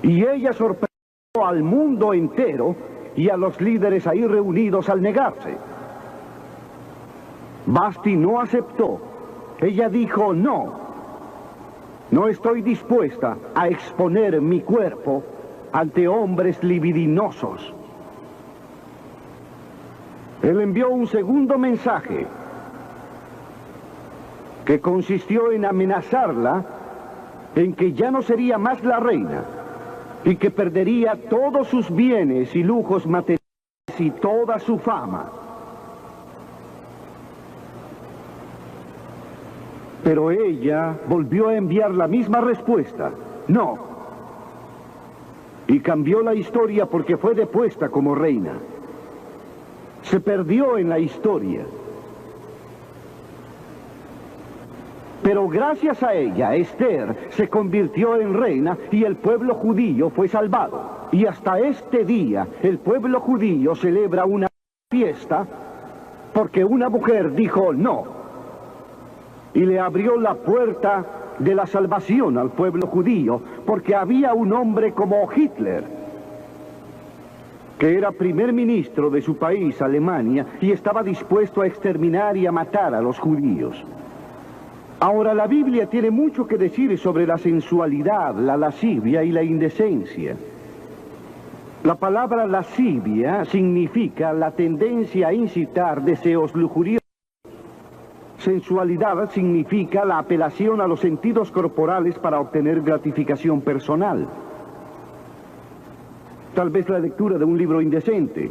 Y ella sorprendió al mundo entero y a los líderes ahí reunidos al negarse. Vasti no aceptó. Ella dijo no. No estoy dispuesta a exponer mi cuerpo ante hombres libidinosos. Él envió un segundo mensaje que consistió en amenazarla en que ya no sería más la reina y que perdería todos sus bienes y lujos materiales y toda su fama. Pero ella volvió a enviar la misma respuesta: no. Y cambió la historia porque fue depuesta como reina. Se perdió en la historia. Pero gracias a ella, Esther se convirtió en reina y el pueblo judío fue salvado. Y hasta este día, el pueblo judío celebra una fiesta porque una mujer dijo no. Y le abrió la puerta de la salvación al pueblo judío, porque había un hombre como Hitler, que era primer ministro de su país, Alemania, y estaba dispuesto a exterminar y a matar a los judíos. Ahora, la Biblia tiene mucho que decir sobre la sensualidad, la lascivia y la indecencia. La palabra lascivia significa la tendencia a incitar deseos lujuriosos. Sensualidad significa la apelación a los sentidos corporales para obtener gratificación personal. Tal vez la lectura de un libro indecente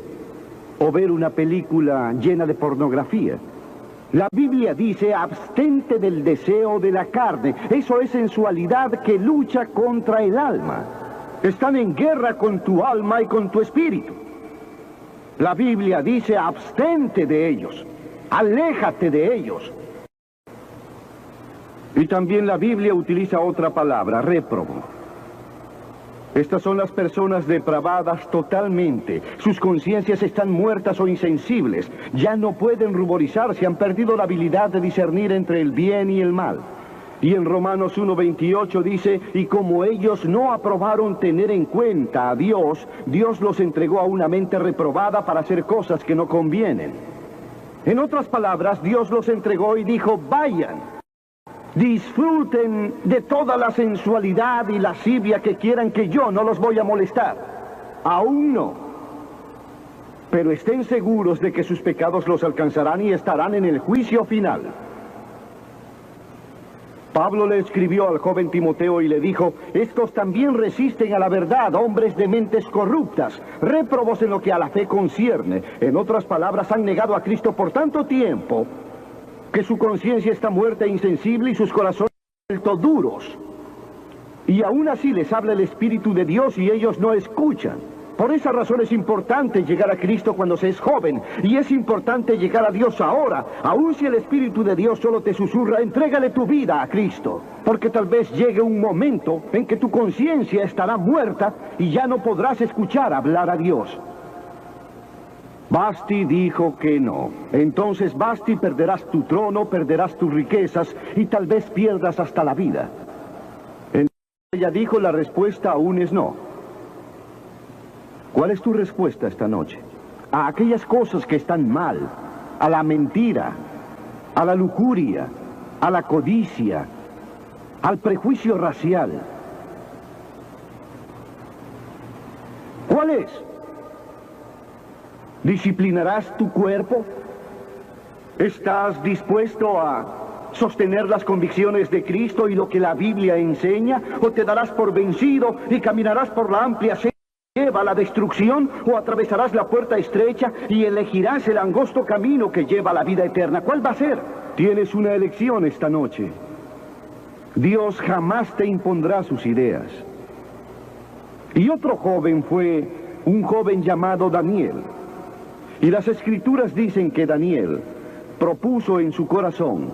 o ver una película llena de pornografía. La Biblia dice: abstente del deseo de la carne. Eso es sensualidad que lucha contra el alma. Están en guerra con tu alma y con tu espíritu. La Biblia dice: abstente de ellos, aléjate de ellos. Y también la Biblia utiliza otra palabra: réprobo. Estas son las personas depravadas totalmente. Sus conciencias están muertas o insensibles. Ya no pueden ruborizarse, han perdido la habilidad de discernir entre el bien y el mal. Y en Romanos 1:28 dice: y como ellos no aprobaron tener en cuenta a Dios, Dios los entregó a una mente reprobada para hacer cosas que no convienen. En otras palabras, Dios los entregó y dijo: vayan. Disfruten de toda la sensualidad y lascivia que quieran, que yo no los voy a molestar. Aún no. Pero estén seguros de que sus pecados los alcanzarán y estarán en el juicio final. Pablo le escribió al joven Timoteo y le dijo: estos también resisten a la verdad, hombres de mentes corruptas, réprobos en lo que a la fe concierne. En otras palabras, han negado a Cristo por tanto tiempo que su conciencia está muerta e insensible y sus corazones vuelto duros. Y aún así les habla el Espíritu de Dios y ellos no escuchan. Por esa razón es importante llegar a Cristo cuando se es joven, y es importante llegar a Dios ahora. Aun si el Espíritu de Dios solo te susurra, entrégale tu vida a Cristo, porque tal vez llegue un momento en que tu conciencia estará muerta y ya no podrás escuchar hablar a Dios. Basti dijo que no. Entonces, Basti, perderás tu trono, perderás tus riquezas y tal vez pierdas hasta la vida. Entonces ella dijo: la respuesta aún es no. ¿Cuál es tu respuesta esta noche? A aquellas cosas que están mal, a la mentira, a la lujuria, a la codicia, al prejuicio racial. ¿Cuál es? ¿Disciplinarás tu cuerpo? ¿Estás dispuesto a sostener las convicciones de Cristo y lo que la Biblia enseña? ¿O te darás por vencido y caminarás por la amplia senda que lleva a la destrucción? ¿O atravesarás la puerta estrecha y elegirás el angosto camino que lleva a la vida eterna? ¿Cuál va a ser? Tienes una elección esta noche. Dios jamás te impondrá sus ideas. Y otro joven fue un joven llamado Daniel. Y las Escrituras dicen que Daniel propuso en su corazón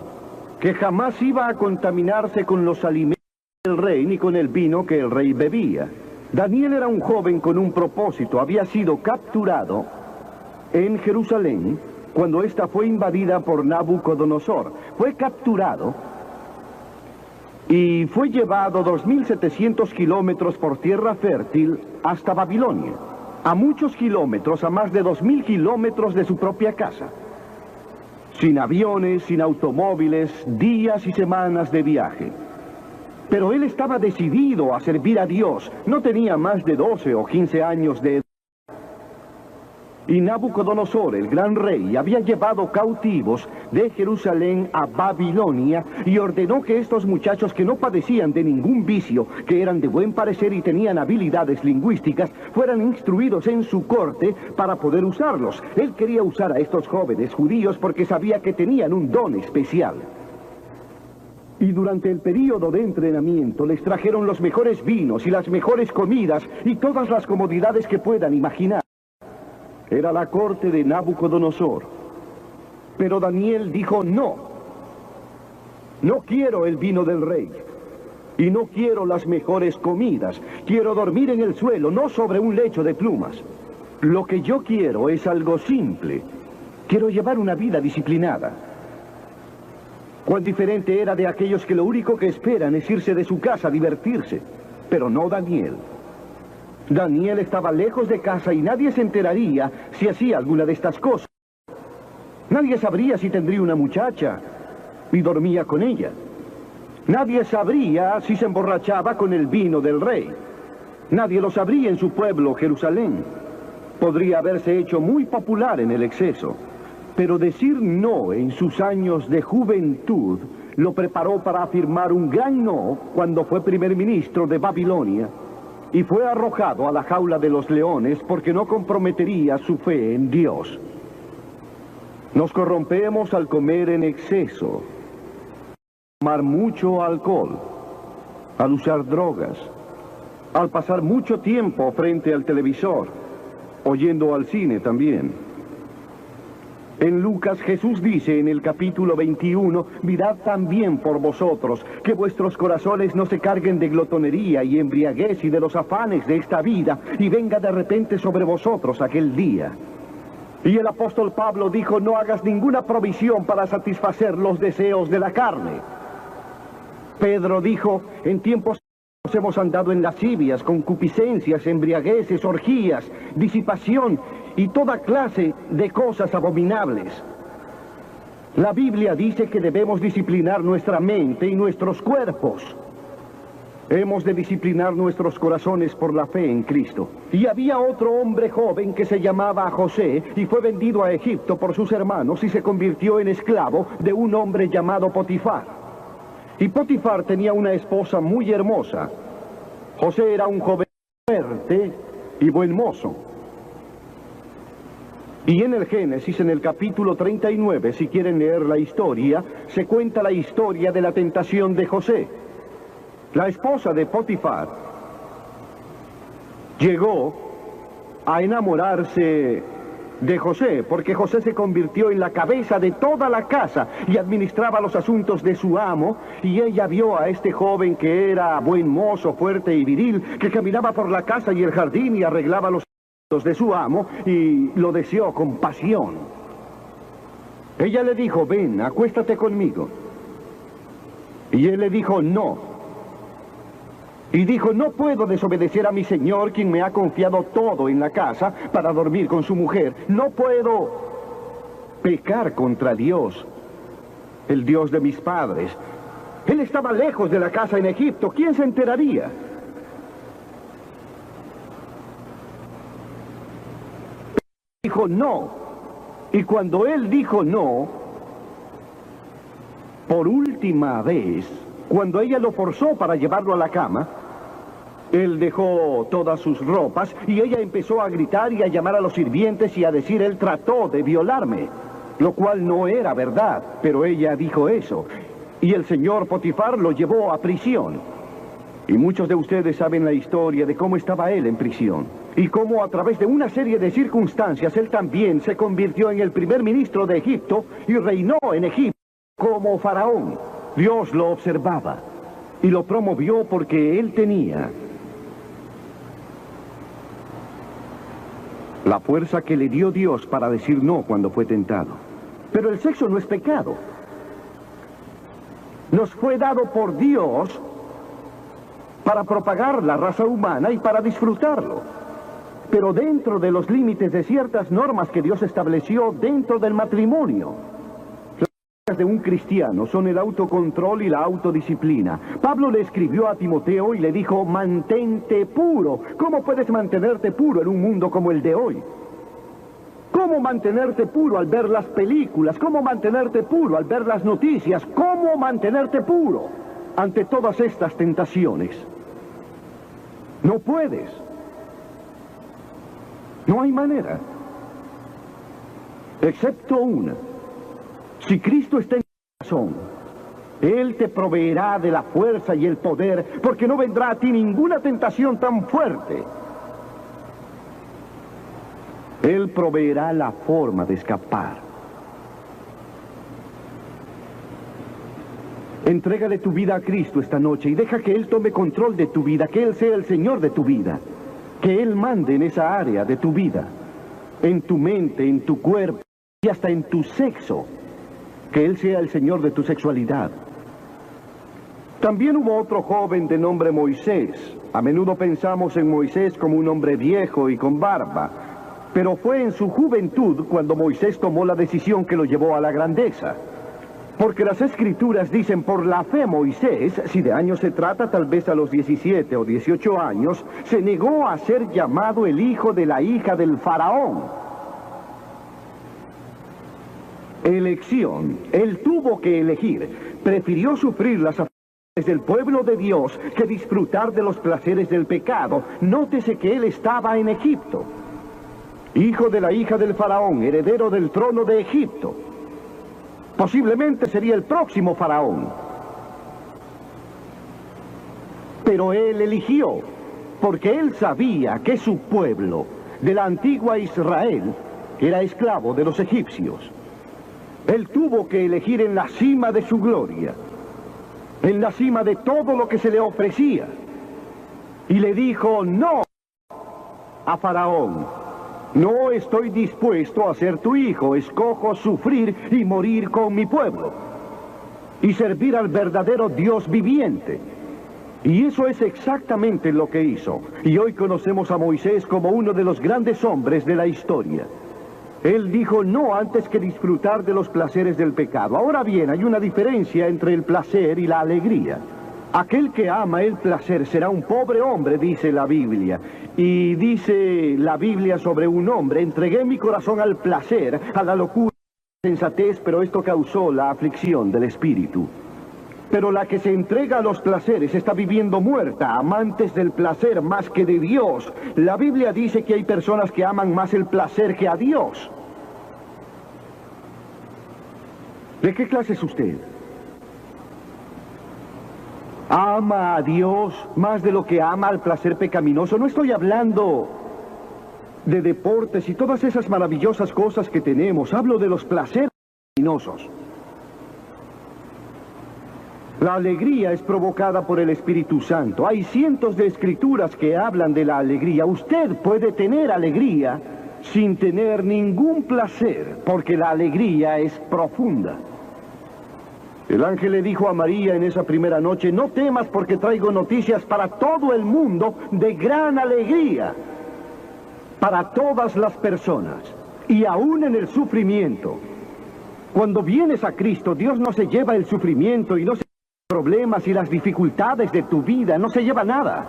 que jamás iba a contaminarse con los alimentos del rey ni con el vino que el rey bebía. Daniel era un joven con un propósito. Había sido capturado en Jerusalén cuando ésta fue invadida por Nabucodonosor. Fue capturado y fue llevado 2.700 kilómetros por tierra fértil hasta Babilonia. A muchos kilómetros, a más de 2.000 kilómetros de su propia casa. Sin aviones, sin automóviles, días y semanas de viaje. Pero él estaba decidido a servir a Dios. No tenía más de 12 o 15 años de edad. Y Nabucodonosor, el gran rey, había llevado cautivos de Jerusalén a Babilonia y ordenó que estos muchachos, que no padecían de ningún vicio, que eran de buen parecer y tenían habilidades lingüísticas, fueran instruidos en su corte para poder usarlos. Él quería usar a estos jóvenes judíos porque sabía que tenían un don especial. Y durante el período de entrenamiento les trajeron los mejores vinos y las mejores comidas y todas las comodidades que puedan imaginar. Era la corte de Nabucodonosor. Pero Daniel dijo: no. No quiero el vino del rey. Y no quiero las mejores comidas. Quiero dormir en el suelo, no sobre un lecho de plumas. Lo que yo quiero es algo simple. Quiero llevar una vida disciplinada. Cuán diferente era de aquellos que lo único que esperan es irse de su casa a divertirse. Pero no Daniel. Daniel estaba lejos de casa y nadie se enteraría si hacía alguna de estas cosas. Nadie sabría si tendría una muchacha y dormía con ella. Nadie sabría si se emborrachaba con el vino del rey. Nadie lo sabría en su pueblo, Jerusalén. Podría haberse hecho muy popular en el exceso. Pero decir no en sus años de juventud lo preparó para afirmar un gran no cuando fue primer ministro de Babilonia. Y fue arrojado a la jaula de los leones porque no comprometería su fe en Dios. Nos corrompemos al comer en exceso, tomar mucho alcohol, al usar drogas, al pasar mucho tiempo frente al televisor, oyendo al cine también. En Lucas, Jesús dice en el capítulo 21, mirad también por vosotros, que vuestros corazones no se carguen de glotonería y embriaguez y de los afanes de esta vida, y venga de repente sobre vosotros aquel día. Y el apóstol Pablo dijo: no hagas ninguna provisión para satisfacer los deseos de la carne. Pedro dijo: en tiempos hemos andado en lascivias, concupiscencias, embriagueces, orgías, disipación y toda clase de cosas abominables. La Biblia dice que debemos disciplinar nuestra mente y nuestros cuerpos. Hemos de disciplinar nuestros corazones por la fe en Cristo. Y había otro hombre joven que se llamaba José y fue vendido a Egipto por sus hermanos y se convirtió en esclavo de un hombre llamado Potifar. Y Potifar tenía una esposa muy hermosa. José era un joven fuerte y buen mozo. Y en el Génesis, en el capítulo 39, si quieren leer la historia, se cuenta la historia de la tentación de José. La esposa de Potifar llegó a enamorarse de José, porque José se convirtió en la cabeza de toda la casa y administraba los asuntos de su amo, y ella vio a este joven que era buen mozo, fuerte y viril, que caminaba por la casa y el jardín y arreglaba los asuntos de su amo, y lo deseó con pasión. Ella le dijo: ven, acuéstate conmigo. Y él le dijo: no. Y dijo: no puedo desobedecer a mi señor, quien me ha confiado todo en la casa para dormir con su mujer. No puedo pecar contra Dios, el Dios de mis padres. Él estaba lejos de la casa en Egipto. ¿Quién se enteraría? Dijo no. Y cuando él dijo no, por última vez, cuando ella lo forzó para llevarlo a la cama, él dejó todas sus ropas y ella empezó a gritar y a llamar a los sirvientes y a decir: él trató de violarme, lo cual no era verdad, pero ella dijo eso. Y el señor Potifar lo llevó a prisión. Y muchos de ustedes saben la historia de cómo estaba él en prisión, y cómo a través de una serie de circunstancias él también se convirtió en el primer ministro de Egipto y reinó en Egipto como faraón. Dios lo observaba y lo promovió porque él tenía la fuerza que le dio Dios para decir no cuando fue tentado. Pero el sexo no es pecado. Nos fue dado por Dios para propagar la raza humana y para disfrutarlo, pero dentro de los límites de ciertas normas que Dios estableció dentro del matrimonio. Las de un cristiano son el autocontrol y la autodisciplina. Pablo le escribió a Timoteo y le dijo: mantente puro. ¿Cómo puedes mantenerte puro en un mundo como el de hoy? ¿Cómo mantenerte puro al ver las películas? ¿Cómo mantenerte puro al ver las noticias? ¿Cómo mantenerte puro ante todas estas tentaciones? No puedes. No hay manera. Excepto una. Si Cristo está en tu corazón, Él te proveerá de la fuerza y el poder, porque no vendrá a ti ninguna tentación tan fuerte. Él proveerá la forma de escapar. Entrégale tu vida a Cristo esta noche y deja que Él tome control de tu vida, que Él sea el Señor de tu vida, que Él mande en esa área de tu vida, en tu mente, en tu cuerpo y hasta en tu sexo. Que Él sea el Señor de tu sexualidad. También hubo otro joven de nombre Moisés. A menudo pensamos en Moisés como un hombre viejo y con barba, pero fue en su juventud cuando Moisés tomó la decisión que lo llevó a la grandeza. Porque las Escrituras dicen: por la fe Moisés, si de años se trata, tal vez a los 17 o 18 años, se negó a ser llamado el hijo de la hija del faraón. Elección. Él tuvo que elegir. Prefirió sufrir las aflicciones del pueblo de Dios que disfrutar de los placeres del pecado. Nótese que él estaba en Egipto, hijo de la hija del faraón, heredero del trono de Egipto. Posiblemente sería el próximo faraón. Pero él eligió, porque él sabía que su pueblo, de la antigua Israel, era esclavo de los egipcios. Él tuvo que elegir en la cima de su gloria, en la cima de todo lo que se le ofrecía. Y le dijo no a Faraón: no estoy dispuesto a ser tu hijo, escojo sufrir y morir con mi pueblo y servir al verdadero Dios viviente. Y eso es exactamente lo que hizo. Y hoy conocemos a Moisés como uno de los grandes hombres de la historia. Él dijo no antes que disfrutar de los placeres del pecado. Ahora bien, hay una diferencia entre el placer y la alegría. Aquel que ama el placer será un pobre hombre, dice la Biblia. Y dice la Biblia sobre un hombre: entregué mi corazón al placer, a la locura, a la sensatez, pero esto causó la aflicción del espíritu. Pero la que se entrega a los placeres está viviendo muerta, amantes del placer más que de Dios. La Biblia dice que hay personas que aman más el placer que a Dios. ¿De qué clase es usted? ¿Ama a Dios más de lo que ama al placer pecaminoso? No estoy hablando de deportes y todas esas maravillosas cosas que tenemos. Hablo de los placeres pecaminosos. La alegría es provocada por el Espíritu Santo. Hay cientos de escrituras que hablan de la alegría. Usted puede tener alegría sin tener ningún placer, porque la alegría es profunda. El ángel le dijo a María en esa primera noche: no temas, porque traigo noticias para todo el mundo de gran alegría, para todas las personas, y aún en el sufrimiento. Cuando vienes a Cristo, Dios no se lleva el sufrimiento y no se lleva los problemas y las dificultades de tu vida, no se lleva nada.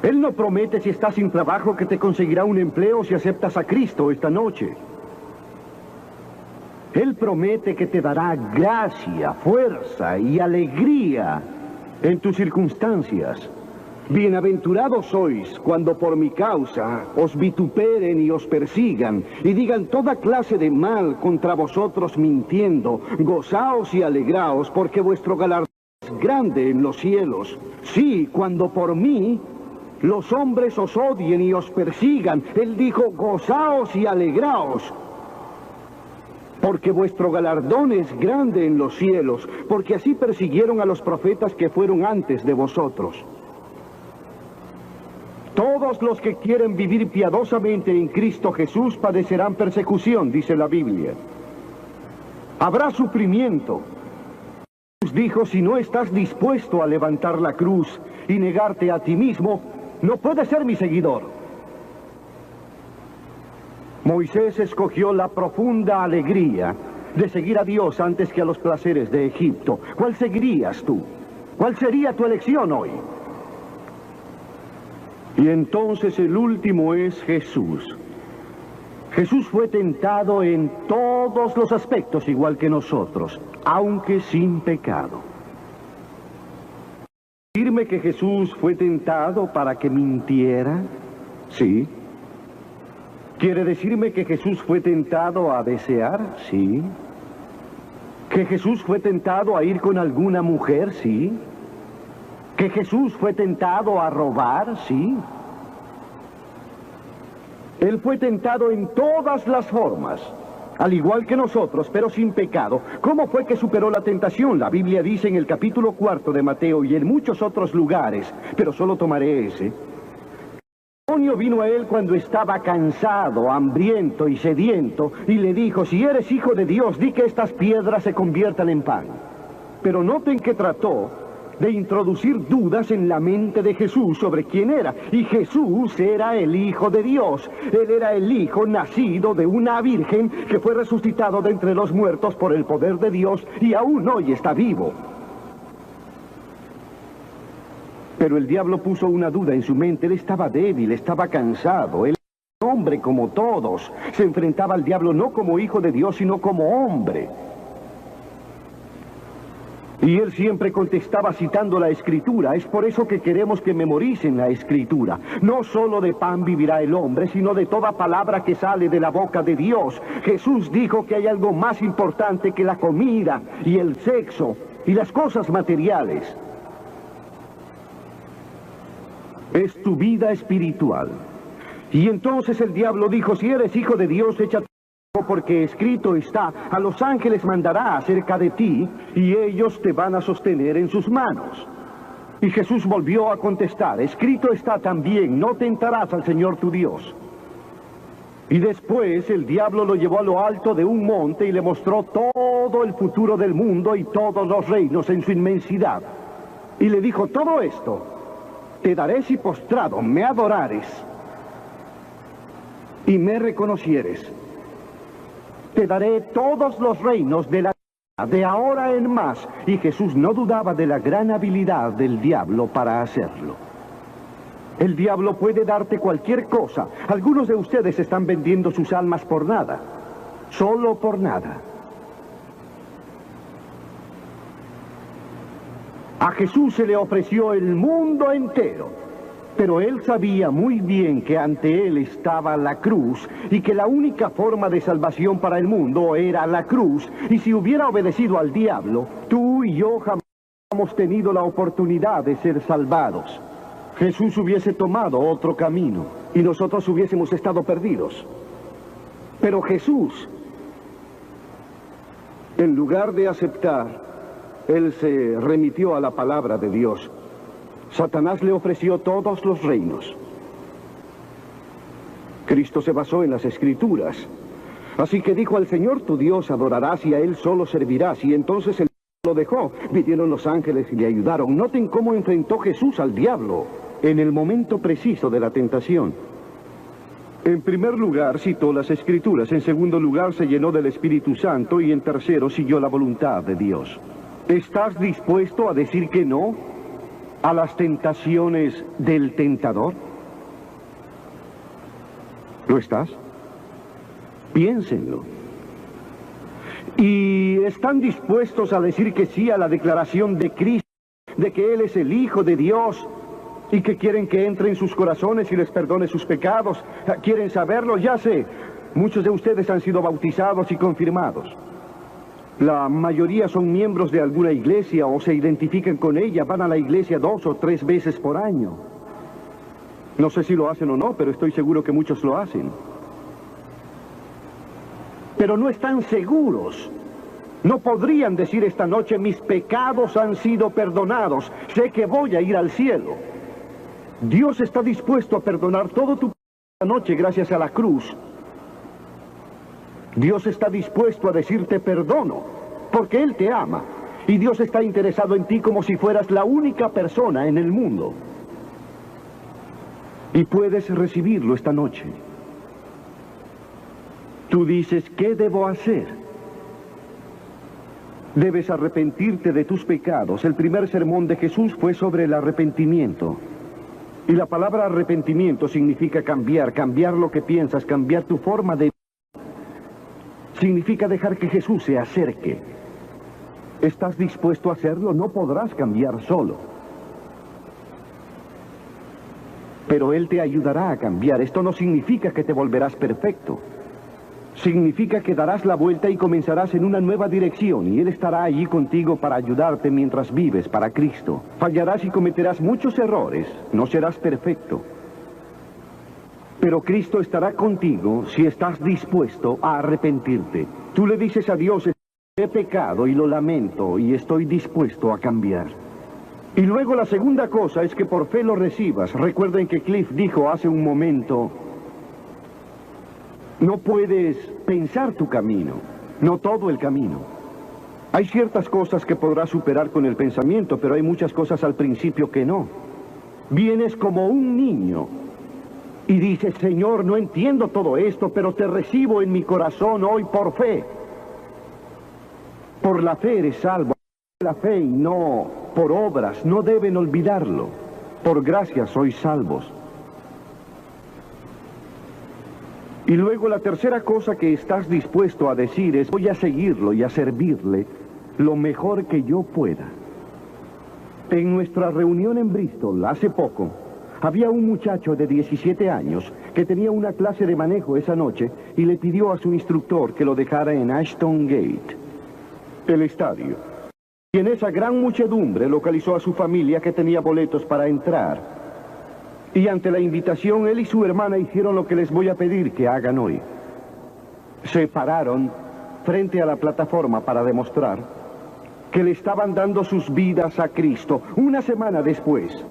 Él no promete, si estás sin trabajo, que te conseguirá un empleo si aceptas a Cristo esta noche. Él promete que te dará gracia, fuerza y alegría en tus circunstancias. Bienaventurados sois cuando por mi causa os vituperen y os persigan y digan toda clase de mal contra vosotros mintiendo. Gozaos y alegraos, porque vuestro galardón es grande en los cielos. Sí, cuando por mí los hombres os odien y os persigan. Él dijo: gozaos y alegraos, porque vuestro galardón es grande en los cielos, porque así persiguieron a los profetas que fueron antes de vosotros. Todos los que quieren vivir piadosamente en Cristo Jesús padecerán persecución, dice la Biblia. Habrá sufrimiento. Jesús dijo: si no estás dispuesto a levantar la cruz y negarte a ti mismo, no puedes ser mi seguidor. Moisés escogió la profunda alegría de seguir a Dios antes que a los placeres de Egipto. ¿Cuál seguirías tú? ¿Cuál sería tu elección hoy? Y entonces el último es Jesús. Jesús fue tentado en todos los aspectos igual que nosotros, aunque sin pecado. ¿Decirme que Jesús fue tentado para que mintiera? Sí. ¿Quiere decirme que Jesús fue tentado a desear? Sí. ¿Que Jesús fue tentado a ir con alguna mujer? Sí. ¿Que Jesús fue tentado a robar? Sí. Él fue tentado en todas las formas, al igual que nosotros, pero sin pecado. ¿Cómo fue que superó la tentación? La Biblia dice en el capítulo 4 de Mateo y en muchos otros lugares, pero solo tomaré ese. El demonio vino a él cuando estaba cansado, hambriento y sediento, y le dijo: si eres hijo de Dios, di que estas piedras se conviertan en pan. Pero noten que trató de introducir dudas en la mente de Jesús sobre quién era. Y Jesús era el Hijo de Dios. Él era el Hijo nacido de una virgen que fue resucitado de entre los muertos por el poder de Dios y aún hoy está vivo. Pero el diablo puso una duda en su mente. Él estaba débil, estaba cansado. Él era un hombre como todos. Se enfrentaba al diablo no como hijo de Dios, sino como hombre. Y él siempre contestaba citando la Escritura. Es por eso que queremos que memoricen la Escritura. No solo de pan vivirá el hombre, sino de toda palabra que sale de la boca de Dios. Jesús dijo que hay algo más importante que la comida y el sexo y las cosas materiales. Es tu vida espiritual. Y entonces el diablo dijo: si eres hijo de Dios, échate, porque escrito está: a los ángeles mandará acerca de ti, y ellos te van a sostener en sus manos. Y Jesús volvió a contestar: escrito está también: no tentarás al Señor tu Dios. Y después el diablo lo llevó a lo alto de un monte y le mostró todo el futuro del mundo y todos los reinos en su inmensidad. Y le dijo: todo esto te daré si postrado me adorares y me reconocieres. Te daré todos los reinos de la tierra, de ahora en más. Y Jesús no dudaba de la gran habilidad del diablo para hacerlo. El diablo puede darte cualquier cosa. Algunos de ustedes están vendiendo sus almas por nada, solo por nada. A Jesús se le ofreció el mundo entero, pero él sabía muy bien que ante él estaba la cruz y que la única forma de salvación para el mundo era la cruz. Y si hubiera obedecido al diablo, tú y yo jamás hubiéramos tenido la oportunidad de ser salvados. Jesús hubiese tomado otro camino y nosotros hubiésemos estado perdidos. Pero Jesús, en lugar de aceptar, él se remitió a la palabra de Dios. Satanás le ofreció todos los reinos. Cristo se basó en las Escrituras. Así que dijo: al Señor tu Dios adorarás y a Él solo servirás. Y entonces él lo dejó. Vinieron los ángeles y le ayudaron. Noten cómo enfrentó Jesús al diablo en el momento preciso de la tentación. En primer lugar, citó las Escrituras. En segundo lugar, se llenó del Espíritu Santo. Y en tercero, siguió la voluntad de Dios. ¿Estás dispuesto a decir que no a las tentaciones del tentador? ¿Lo estás? Piénsenlo. ¿Y están dispuestos a decir que sí a la declaración de Cristo, de que Él es el Hijo de Dios, y que quieren que entre en sus corazones y les perdone sus pecados? ¿Quieren saberlo? Ya sé, muchos de ustedes han sido bautizados y confirmados. La mayoría son miembros de alguna iglesia o se identifican con ella, van a la iglesia 2 o 3 veces por año. No sé si lo hacen o no, pero estoy seguro que muchos lo hacen. Pero no están seguros. No podrían decir esta noche: mis pecados han sido perdonados, sé que voy a ir al cielo. Dios está dispuesto a perdonar todo tu pecado esta noche gracias a la cruz. Dios está dispuesto a decirte perdono, porque Él te ama. Y Dios está interesado en ti como si fueras la única persona en el mundo. Y puedes recibirlo esta noche. Tú dices: ¿qué debo hacer? Debes arrepentirte de tus pecados. El primer sermón de Jesús fue sobre el arrepentimiento. Y la palabra arrepentimiento significa cambiar lo que piensas, cambiar tu forma de vida. Significa dejar que Jesús se acerque. ¿Estás dispuesto a hacerlo? No podrás cambiar solo. Pero Él te ayudará a cambiar. Esto no significa que te volverás perfecto. Significa que darás la vuelta y comenzarás en una nueva dirección, y Él estará allí contigo para ayudarte mientras vives para Cristo. Fallarás y cometerás muchos errores. No serás perfecto. Pero Cristo estará contigo si estás dispuesto a arrepentirte. Tú le dices a Dios: he pecado y lo lamento y estoy dispuesto a cambiar. Y luego la segunda cosa es que por fe lo recibas. Recuerden que Cliff dijo hace un momento: no puedes pensar tu camino, no todo el camino. Hay ciertas cosas que podrás superar con el pensamiento, pero hay muchas cosas al principio que no. Vienes como un niño y dices: Señor, no entiendo todo esto, pero te recibo en mi corazón hoy por fe. Por la fe eres salvo. La fe y no por obras, no deben olvidarlo. Por gracia sois salvos. Y luego la tercera cosa que estás dispuesto a decir es: voy a seguirlo y a servirle lo mejor que yo pueda. En nuestra reunión en Bristol hace poco, había un muchacho de 17 años que tenía una clase de manejo esa noche y le pidió a su instructor que lo dejara en Ashton Gate, el estadio. Y en esa gran muchedumbre localizó a su familia que tenía boletos para entrar. Y ante la invitación, él y su hermana hicieron lo que les voy a pedir que hagan hoy. Se pararon frente a la plataforma para demostrar que le estaban dando sus vidas a Cristo. Una semana después,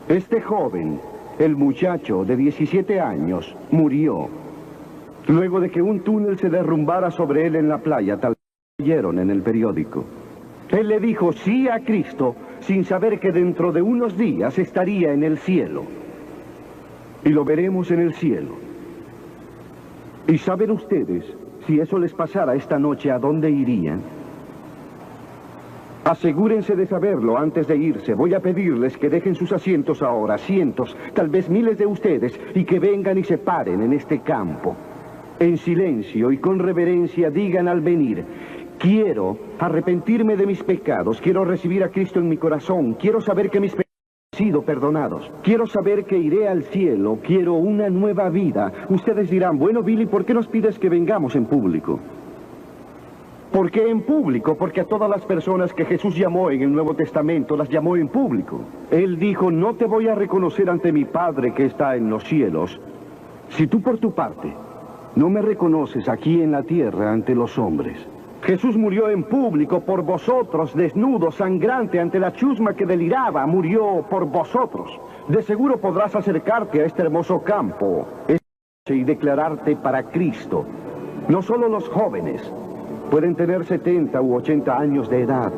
este joven, el muchacho de 17 años, murió. Luego de que un túnel se derrumbara sobre él en la playa, tal vez leyeron en el periódico. Él le dijo sí a Cristo sin saber que dentro de unos días estaría en el cielo. Y lo veremos en el cielo. ¿Y saben ustedes, si eso les pasara esta noche, a dónde irían? Asegúrense de saberlo antes de irse. Voy a pedirles que dejen sus asientos ahora, cientos, tal vez miles de ustedes, y que vengan y se paren en este campo. En silencio y con reverencia digan al venir: Quiero arrepentirme de mis pecados. Quiero recibir a Cristo en mi corazón. Quiero saber que mis pecados han sido perdonados. Quiero saber que iré al cielo. Quiero una nueva vida. Ustedes dirán, bueno, Billy, ¿por qué nos pides que vengamos en público? ¿Por qué en público? Porque a todas las personas que Jesús llamó en el Nuevo Testamento, las llamó en público. Él dijo, no te voy a reconocer ante mi Padre que está en los cielos, si tú por tu parte no me reconoces aquí en la tierra ante los hombres. Jesús murió en público por vosotros, desnudo, sangrante, ante la chusma que deliraba, murió por vosotros. De seguro podrás acercarte a este hermoso campo y declararte para Cristo. No solo los jóvenes pueden tener 70 u 80 años de edad.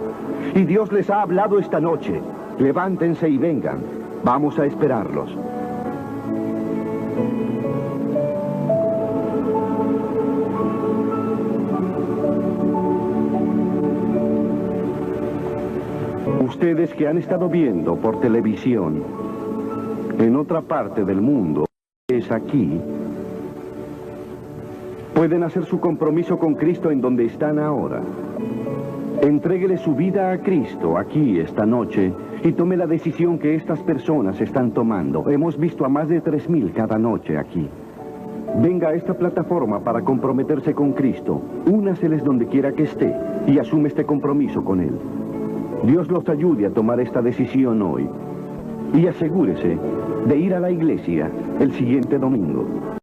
Y Dios les ha hablado esta noche. Levántense y vengan. Vamos a esperarlos. Ustedes que han estado viendo por televisión en otra parte del mundo, es aquí, pueden hacer su compromiso con Cristo en donde están ahora. Entréguele su vida a Cristo aquí esta noche y tome la decisión que estas personas están tomando. Hemos visto a más de 3,000 cada noche aquí. Venga a esta plataforma para comprometerse con Cristo. Únaseles donde quiera que esté y asume este compromiso con Él. Dios los ayude a tomar esta decisión hoy. Y asegúrese de ir a la iglesia el siguiente domingo.